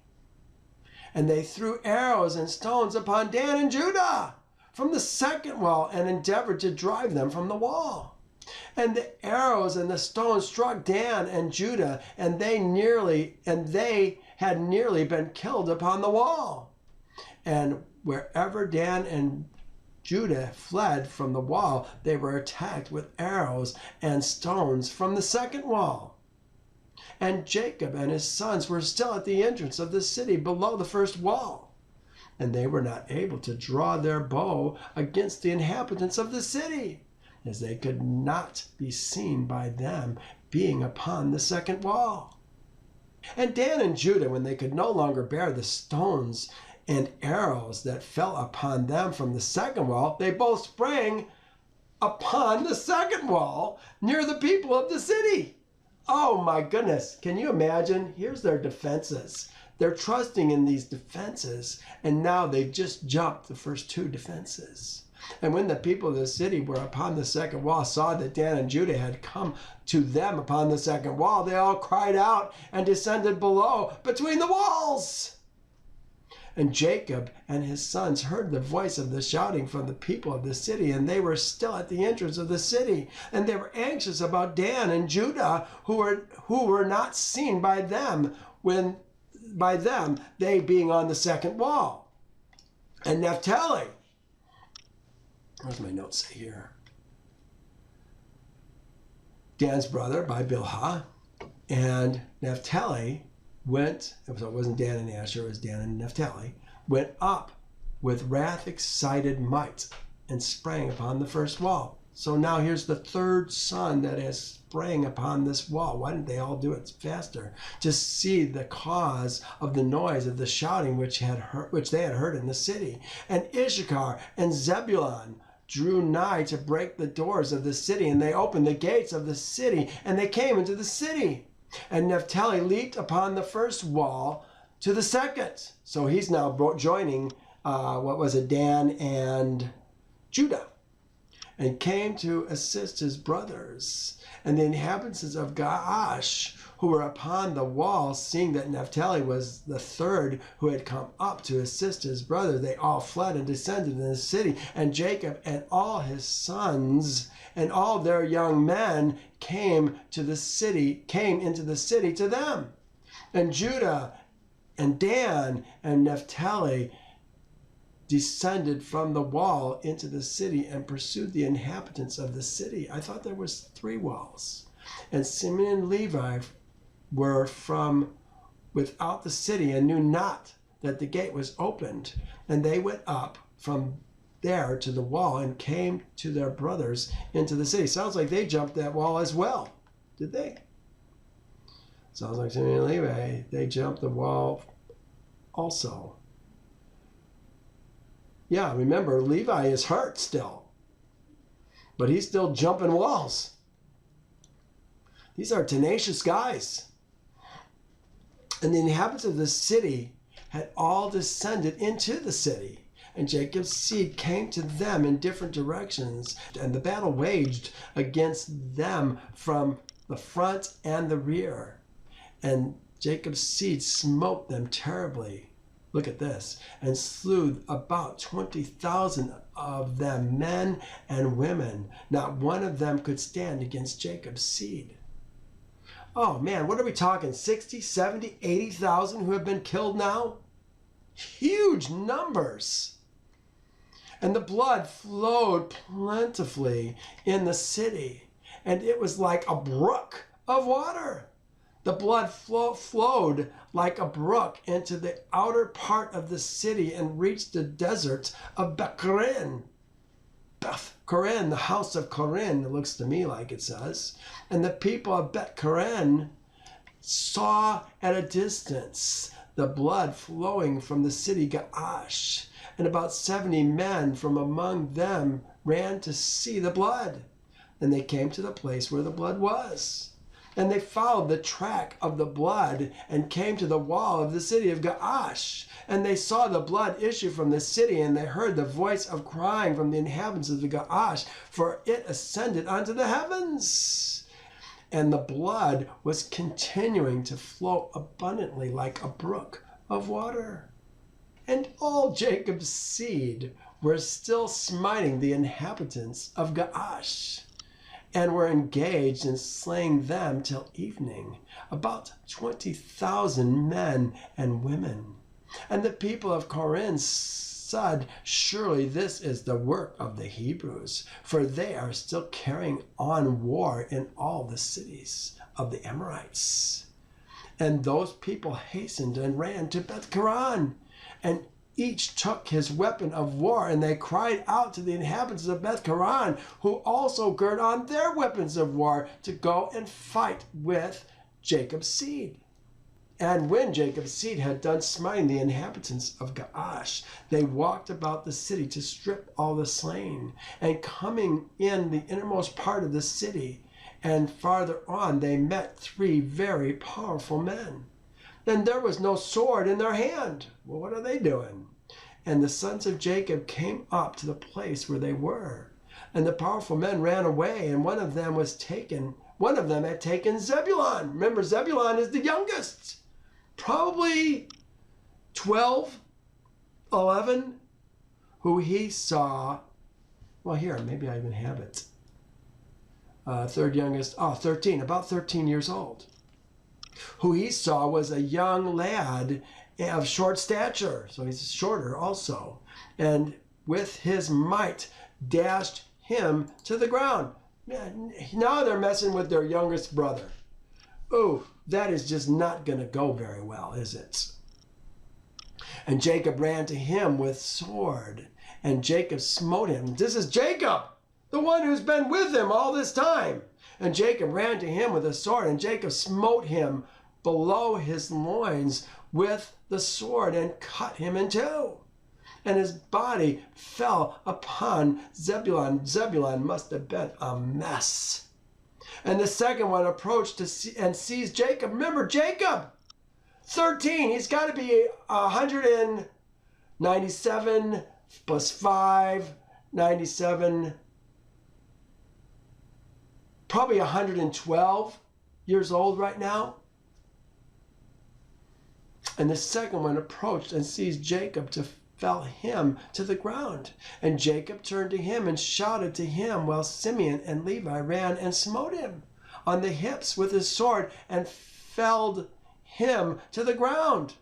And they threw arrows and stones upon Dan and Judah from the second wall and endeavored to drive them from the wall. And the arrows and the stones struck Dan and Judah, and they had nearly been killed upon the wall. And wherever Dan and Judah fled from the wall, they were attacked with arrows and stones from the second wall. And Jacob and his sons were still at the entrance of the city below the first wall. And they were not able to draw their bow against the inhabitants of the city, as they could not be seen by them, being upon the second wall. And Dan and Judah, when they could no longer bear the stones and arrows that fell upon them from the second wall, they both sprang upon the second wall near the people of the city. Oh my goodness, can you imagine? Here's their defenses. They're trusting in these defenses, and now they've just jumped the first 2 defenses. And when the people of the city were upon the second wall saw that Dan and Judah had come to them upon the second wall, they all cried out and descended below between the walls. And Jacob and his sons heard the voice of the shouting from the people of the city, and they were still at the entrance of the city. And they were anxious about Dan and Judah, who were not seen by them, they being on the second wall. And Naphtali, what's my notes say here? Dan's brother by Bilhah, and Naphtali went, so it wasn't Dan and Yasher, it was Dan and Naphtali, went up with wrath-excited might and sprang upon the first wall. So now here's the 3rd son that has sprang upon this wall. Why didn't they all do it faster? To see the cause of the noise of the shouting which they had heard in the city. And Issachar and Zebulun drew nigh to break the doors of the city, and they opened the gates of the city, and they came into the city. And Naphtali leaped upon the first wall to the second. So he's now joining, Dan and Judah, and came to assist his brothers. And the inhabitants of Gaash, who were upon the wall, seeing that Naphtali was the 3rd who had come up to assist his brother, they all fled and descended in the city. And Jacob and all his sons and all their young men came into the city to them. And Judah and Dan and Naphtali descended from the wall into the city and pursued the inhabitants of the city. I thought there was 3 walls. And Simeon and Levi were from without the city and knew not that the gate was opened. And they went up from there to the wall and came to their brothers into the city. Sounds like they jumped that wall as well. Did they? Sounds like Simeon and Levi, they jumped the wall also. Yeah, remember, Levi is hurt still, but he's still jumping walls. These are tenacious guys. And the inhabitants of the city had all descended into the city, and Jacob's seed came to them in different directions, and the battle waged against them from the front and the rear. And Jacob's seed smote them terribly. Look at this. And slew about 20,000 of them, men and women. Not one of them could stand against Jacob's seed. Oh man, what are we talking? 60, 70, 80,000 who have been killed now? Huge numbers. And the blood flowed plentifully in the city, and it was like a brook of water. The blood flowed like a brook into the outer part of the city and reached the desert of Beth-Corin. Beth-Corin, the house of Corin, it looks to me like it says. And the people of Beth-Corin saw at a distance the blood flowing from the city Gaash. And about 70 men from among them ran to see the blood. And they came to the place where the blood was. And they followed the track of the blood and came to the wall of the city of Gaash. And they saw the blood issue from the city, and they heard the voice of crying from the inhabitants of the Gaash, for it ascended unto the heavens. And the blood was continuing to flow abundantly like a brook of water. And all Jacob's seed were still smiting the inhabitants of Gaash, and were engaged in slaying them till evening, about 20,000 men and women. And the people of Corinth said, surely this is the work of the Hebrews, for they are still carrying on war in all the cities of the Amorites. And those people hastened and ran to Beth-Corin, and each took his weapon of war, and they cried out to the inhabitants of Beth-Corin, who also girt on their weapons of war to go and fight with Jacob's seed. And when Jacob's seed had done smiting the inhabitants of Gaash, they walked about the city to strip all the slain. And coming in the innermost part of the city, and farther on, they met 3 very powerful men. Then there was no sword in their hand. Well, what are they doing? And the sons of Jacob came up to the place where they were. And the powerful men ran away, and one of them had taken Zebulun. Remember, Zebulun is the youngest. Probably 12, 11, who he saw. Well, here, maybe I even have it. Third youngest, 13, about 13 years old. Who he saw was a young lad of short stature, so he's shorter also, and with his might dashed him to the ground. Now they're messing with their youngest brother. Oh, that is just not going to go very well, is it? And Jacob ran to him with sword, and Jacob smote him. This is Jacob, the one who's been with him all this time. And Jacob ran to him with a sword, and Jacob smote him below his loins with the sword and cut him in two. And his body fell upon Zebulun. Zebulun must have been a mess. And the second one approached and seized Jacob. Remember, Jacob, 13. He's got to be 197 plus 5, 97, probably 112 years old right now. And the second one approached and seized Jacob to fell him to the ground. And Jacob turned to him and shouted to him, while Simeon and Levi ran and smote him on the hips with his sword and felled him to the ground.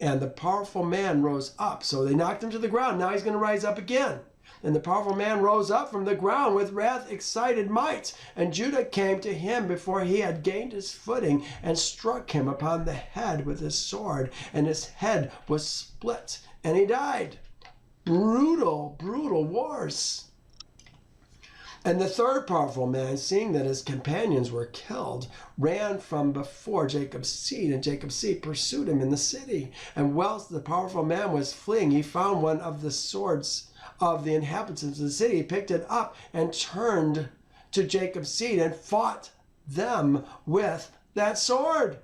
And the powerful man rose up. So they knocked him to the ground. Now he's going to rise up again. And the powerful man rose up from the ground with wrath-excited might. And Judah came to him before he had gained his footing and struck him upon the head with his sword. And his head was split, and he died. Brutal, brutal wars. And the third powerful man, seeing that his companions were killed, ran from before Jacob's seed, and Jacob's seed pursued him in the city. And whilst the powerful man was fleeing, he found one of the swords of the inhabitants of the city, picked it up and turned to Jacob's seed and fought them with that sword.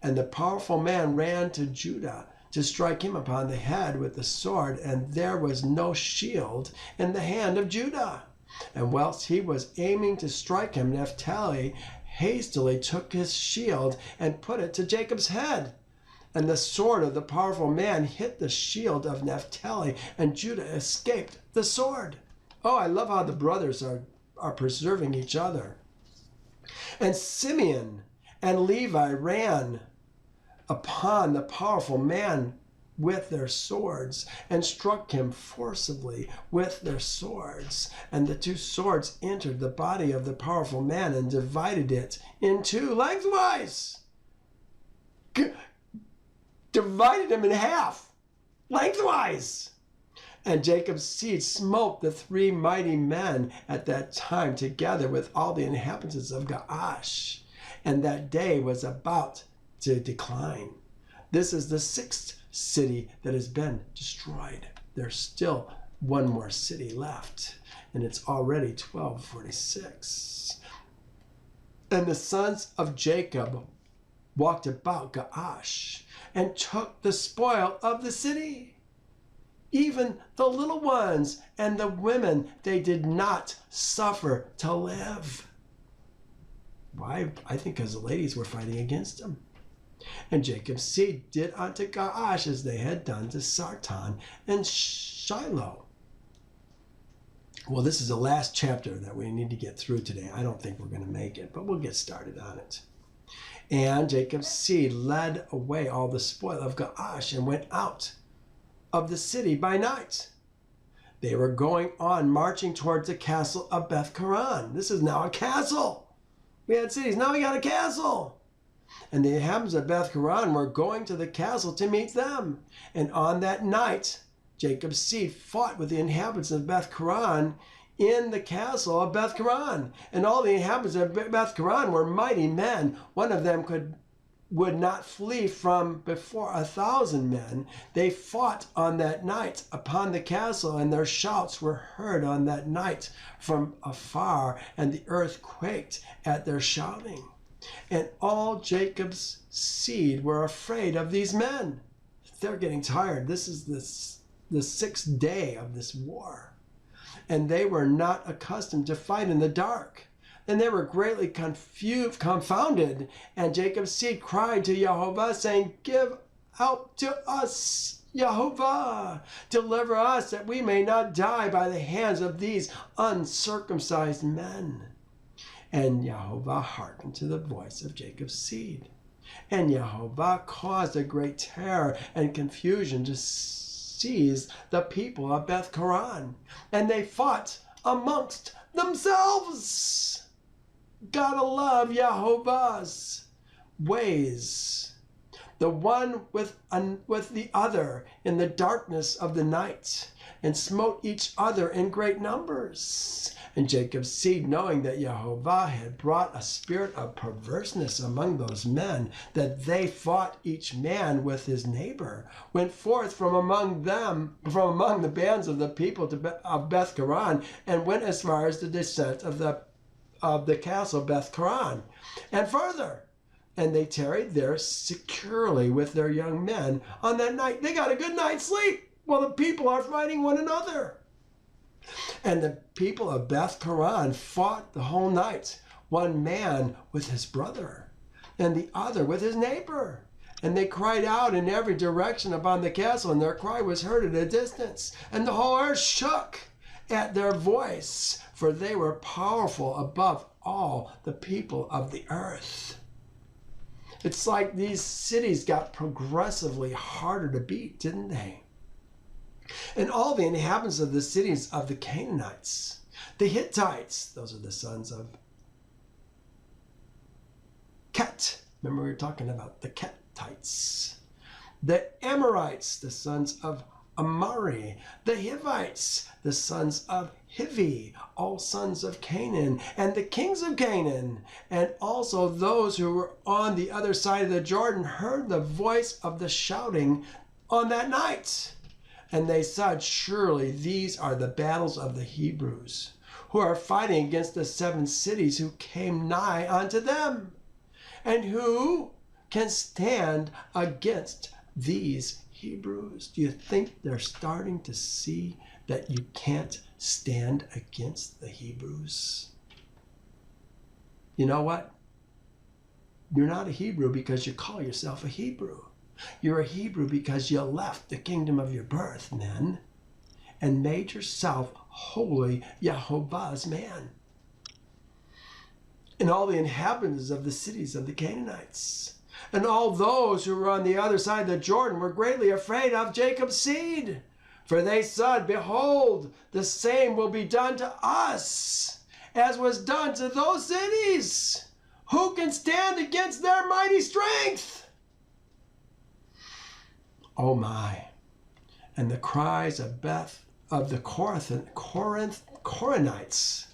And the powerful man ran to Judah to strike him upon the head with the sword, and there was no shield in the hand of Judah. And whilst he was aiming to strike him, Naphtali hastily took his shield and put it to Jacob's head. And the sword of the powerful man hit the shield of Naphtali, and Judah escaped the sword. Oh, I love how the brothers are preserving each other. And Simeon and Levi ran upon the powerful man with their swords and struck him forcibly with their swords. And the two swords entered the body of the powerful man and divided it in two lengthwise. Divided him in half, lengthwise. And Jacob's seed smote the three mighty men at that time together with all the inhabitants of Gaash. And that day was about to decline. This is the sixth city that has been destroyed. There's still one more city left, and it's already 1246. And the sons of Jacob walked about Gaash and took the spoil of the city. Even the little ones and the women they did not suffer to live. Why? I think because the ladies were fighting against them. And Jacob's seed did unto Gaash as they had done to Sartan and Shiloh. Well, this is the last chapter that we need to get through today. I don't think we're going to make it, but we'll get started on it. And Jacob's seed led away all the spoil of Gaash and went out of the city by night. They were going on, marching towards the castle of Beth-Karan. This is now a castle. We had cities, now we got a castle. And the inhabitants of Beth-Karan were going to the castle to meet them. And on that night, Jacob's seed fought with the inhabitants of Beth-Karan in the castle of Beth-Karan. And all the inhabitants of Beth-Karan were mighty men. One of them would not flee from before 1,000 men. They fought on that night upon the castle, and their shouts were heard on that night from afar, and the earth quaked at their shouting. And all Jacob's seed were afraid of these men. They're getting tired. This is the sixth day of this war. And they were not accustomed to fight in the dark. And they were greatly confounded. And Jacob's seed cried to Yehovah, saying, Give help to us, Yehovah. Deliver us, that we may not die by the hands of these uncircumcised men. And Yehovah hearkened to the voice of Jacob's seed. And Yehovah caused a great terror and confusion to seize the people of Beth-Karan. And they fought amongst themselves. Gotta love Yehovah's ways. The one with the other in the darkness of the night, and smote each other in great numbers. And Jacob's seed, knowing that Yehovah had brought a spirit of perverseness among those men, that they fought each man with his neighbor, went forth from among the bands of the people of Beth-Karan, and went as far as the descent of the castle Beth-Karan, and further. And they tarried there securely with their young men on that night. They got a good night's sleep while the people are fighting one another. And the people of Beth-Karan fought the whole night, one man with his brother, and the other with his neighbor. And they cried out in every direction upon the castle, and their cry was heard at a distance. And the whole earth shook at their voice, for they were powerful above all the people of the earth. It's like these cities got progressively harder to beat, didn't they? And all the inhabitants of the cities of the Canaanites, the Hittites, those are the sons of Ket. Remember we were talking about the Ketites. The Amorites, the sons of Amari. The Hivites, the sons of Hivi, all sons of Canaan, and the kings of Canaan. And also those who were on the other side of the Jordan heard the voice of the shouting on that night. And they said, Surely these are the battles of the Hebrews, who are fighting against the 7 cities who came nigh unto them. And who can stand against these Hebrews? Do you think they're starting to see that you can't stand against the Hebrews? You know what? You're not a Hebrew because you call yourself a Hebrew. You're a Hebrew because you left the kingdom of your birth, men, and made yourself wholly Yehovah's man. and all the inhabitants of the cities of the Canaanites. And all those who were on the other side of the Jordan were greatly afraid of Jacob's seed. For they said, behold, the same will be done to us, as was done to those cities. Who can stand against their mighty strength? Oh my. And the cries of the Koranites.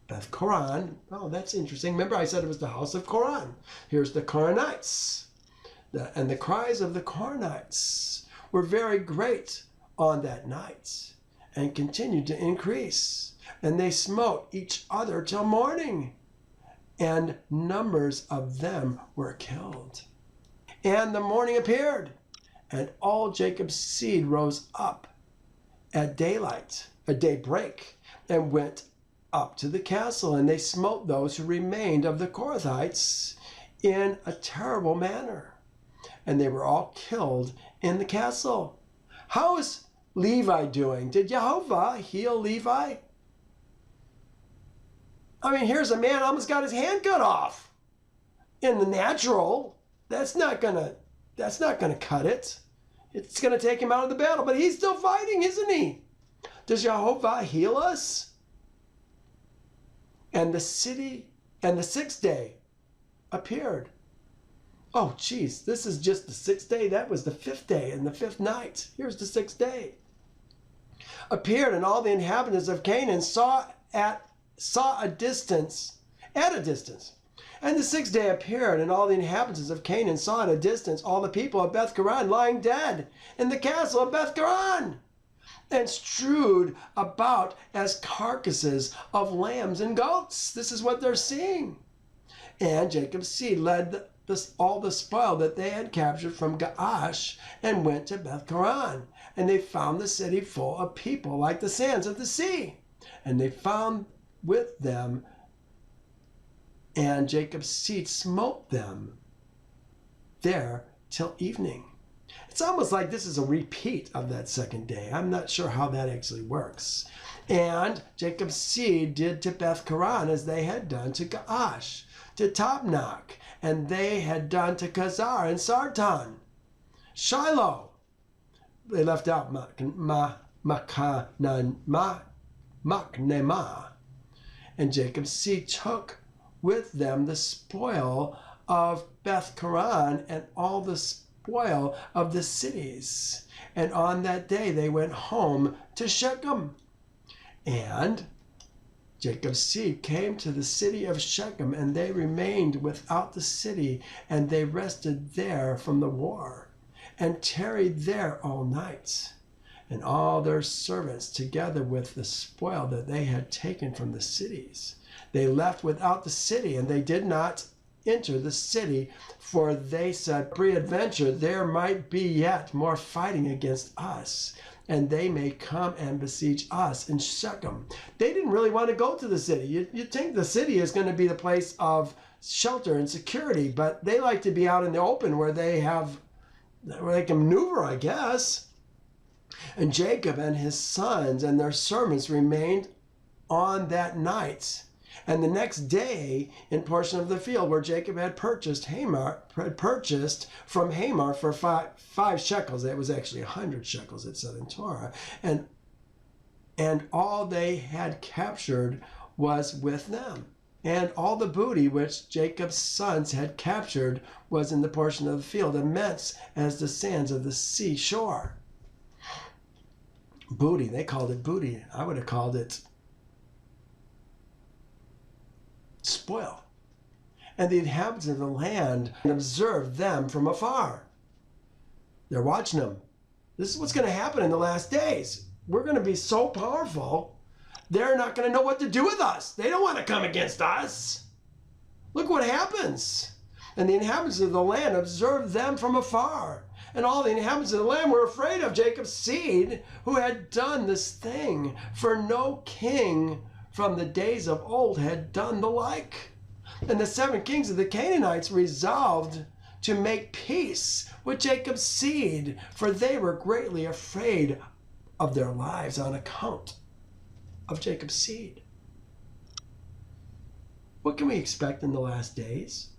Beth Koran. Oh, that's interesting. Remember I said it was the house of Koran. Here's the Koranites. And the cries of the Koranites were very great on that night and continued to increase. And they smote each other till morning, and numbers of them were killed. And the morning appeared, and all Jacob's seed rose up at daybreak, and went up to the castle, and they smote those who remained of the Korathites in a terrible manner. And they were all killed in the castle. How is Levi doing? Did Yehovah heal Levi? I mean, here's a man almost got his hand cut off. In the natural, that's not gonna cut it. It's gonna take him out of the battle, but he's still fighting, isn't he? Does Yehovah heal us? And the sixth day appeared. Oh, geez, this is just the sixth day. That was the fifth day and the fifth night. Here's the sixth day. Appeared, and all the inhabitants of Canaan saw at a distance. And the sixth day appeared, and all the inhabitants of Canaan saw at a distance all the people of Beth Koran lying dead in the castle of Beth Koran, and strewed about as carcasses of lambs and goats. This is what they're seeing. And Jacob's seed led all the spoil that they had captured from Gaash and went to Beth Koran. And they found the city full of people like the sands of the sea. And they found with them, and Jacob's seed smote them there till evening. It's almost like this is a repeat of that second day. I'm not sure how that actually works. And Jacob's seed did to Beth Koran as they had done to Gaash, to Tapnach, and they had done to Chazar and Sartan. Shiloh. They left out Machnema. And Jacob's seed took with them the spoil of Beth Koran and all the spoil of the cities. And on that day they went home to Shechem. And Jacob's seed came to the city of Shechem, and they remained without the city, and they rested there from the war, and tarried there all night. And all their servants, together with the spoil that they had taken from the cities, they left without the city, and they did not enter the city, for they said, peradventure there might be yet more fighting against us, and they may come and besiege us in Shechem. They didn't really want to go to the city. You'd think the city is going to be the place of shelter and security, but they like to be out in the open where they can maneuver, I guess. And Jacob and his sons and their servants remained on that night. And the next day, in portion of the field where Jacob had purchased from Hamor for five shekels. It was actually 100 shekels, it said in Torah. And all they had captured was with them. And all the booty which Jacob's sons had captured was in the portion of the field, immense as the sands of the seashore. Booty, they called it booty. I would have called it spoil. And the inhabitants of the land observed them from afar. They're watching them. This is what's going to happen in the last days. We're going to be so powerful, they're not going to know what to do with us. They don't want to come against us. Look what happens. And the inhabitants of the land observed them from afar. And all the inhabitants of the land were afraid of Jacob's seed, who had done this thing. For no king from the days of old had done the like. And the 7 kings of the Canaanites resolved to make peace with Jacob's seed, for they were greatly afraid of their lives on account of Jacob's seed. What can we expect in the last days?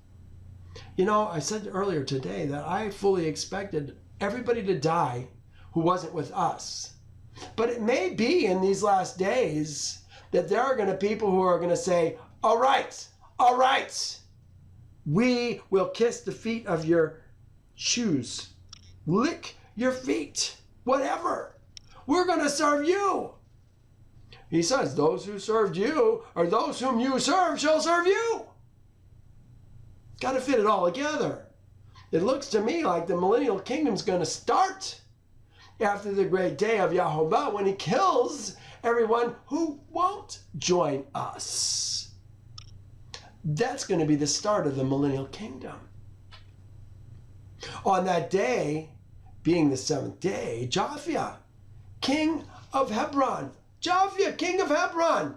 You know, I said earlier today that I fully expected everybody to die who wasn't with us. But it may be in these last days that there are going to be people who are going to say, all right, we will kiss the feet of your shoes, lick your feet, whatever. We're going to serve you. He says, those who served you, or those whom you serve, shall serve you. Got to fit it all together. It looks to me like the millennial kingdom's going to start after the great day of Yehovah, when he kills everyone who won't join us. That's going to be the start of the millennial kingdom. On that day, being the seventh day, Japhia, king of Hebron. Japhia, king of Hebron.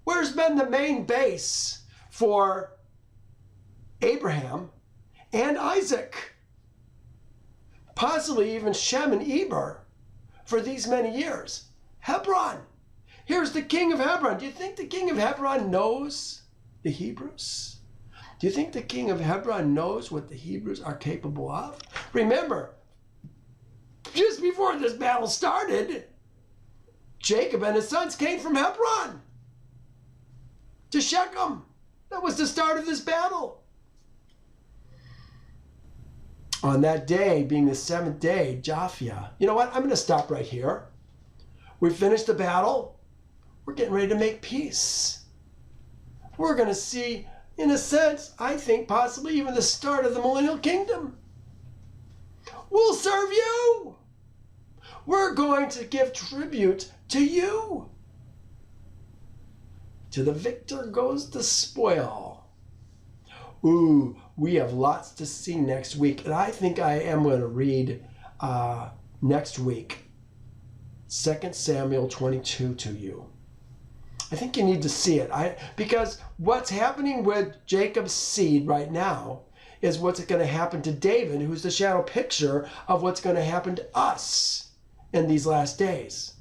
Where's been the main base for Abraham and Isaac? Possibly even Shem and Eber for these many years. Hebron. Here's the king of Hebron. Do you think the king of Hebron knows the Hebrews? Do you think the king of Hebron knows what the Hebrews are capable of? Remember, just before this battle started, Jacob and his sons came from Hebron to Shechem. That was the start of this battle. On that day, being the seventh day, Japhia. You know what? I'm going to stop right here. We finished the battle. We're getting ready to make peace. We're going to see, in a sense, I think possibly even the start of the millennial kingdom. We'll serve you. We're going to give tribute to you. To the victor goes the spoil. Ooh, we have lots to see next week. And I think I am going to read next week 2 Samuel 22 to you. I think you need to see it. Because what's happening with Jacob's seed right now is what's going to happen to David, who's the shadow picture of what's going to happen to us in these last days.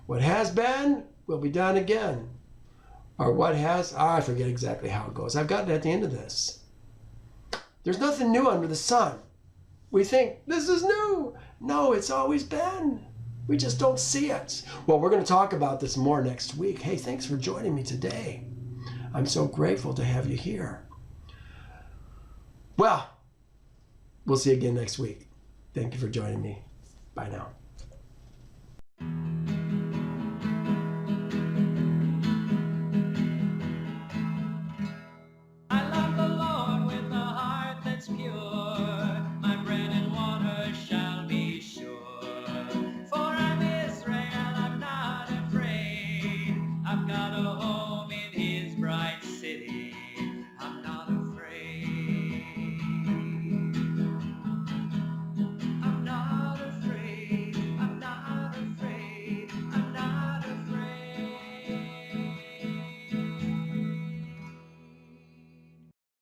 What has been will be done again. Or what has, I forget exactly how it goes. I've gotten at the end of this. There's nothing new under the sun. We think, this is new. No, it's always been. We just don't see it. Well, we're going to talk about this more next week. Hey, thanks for joining me today. I'm so grateful to have you here. Well, we'll see you again next week. Thank you for joining me. Bye now.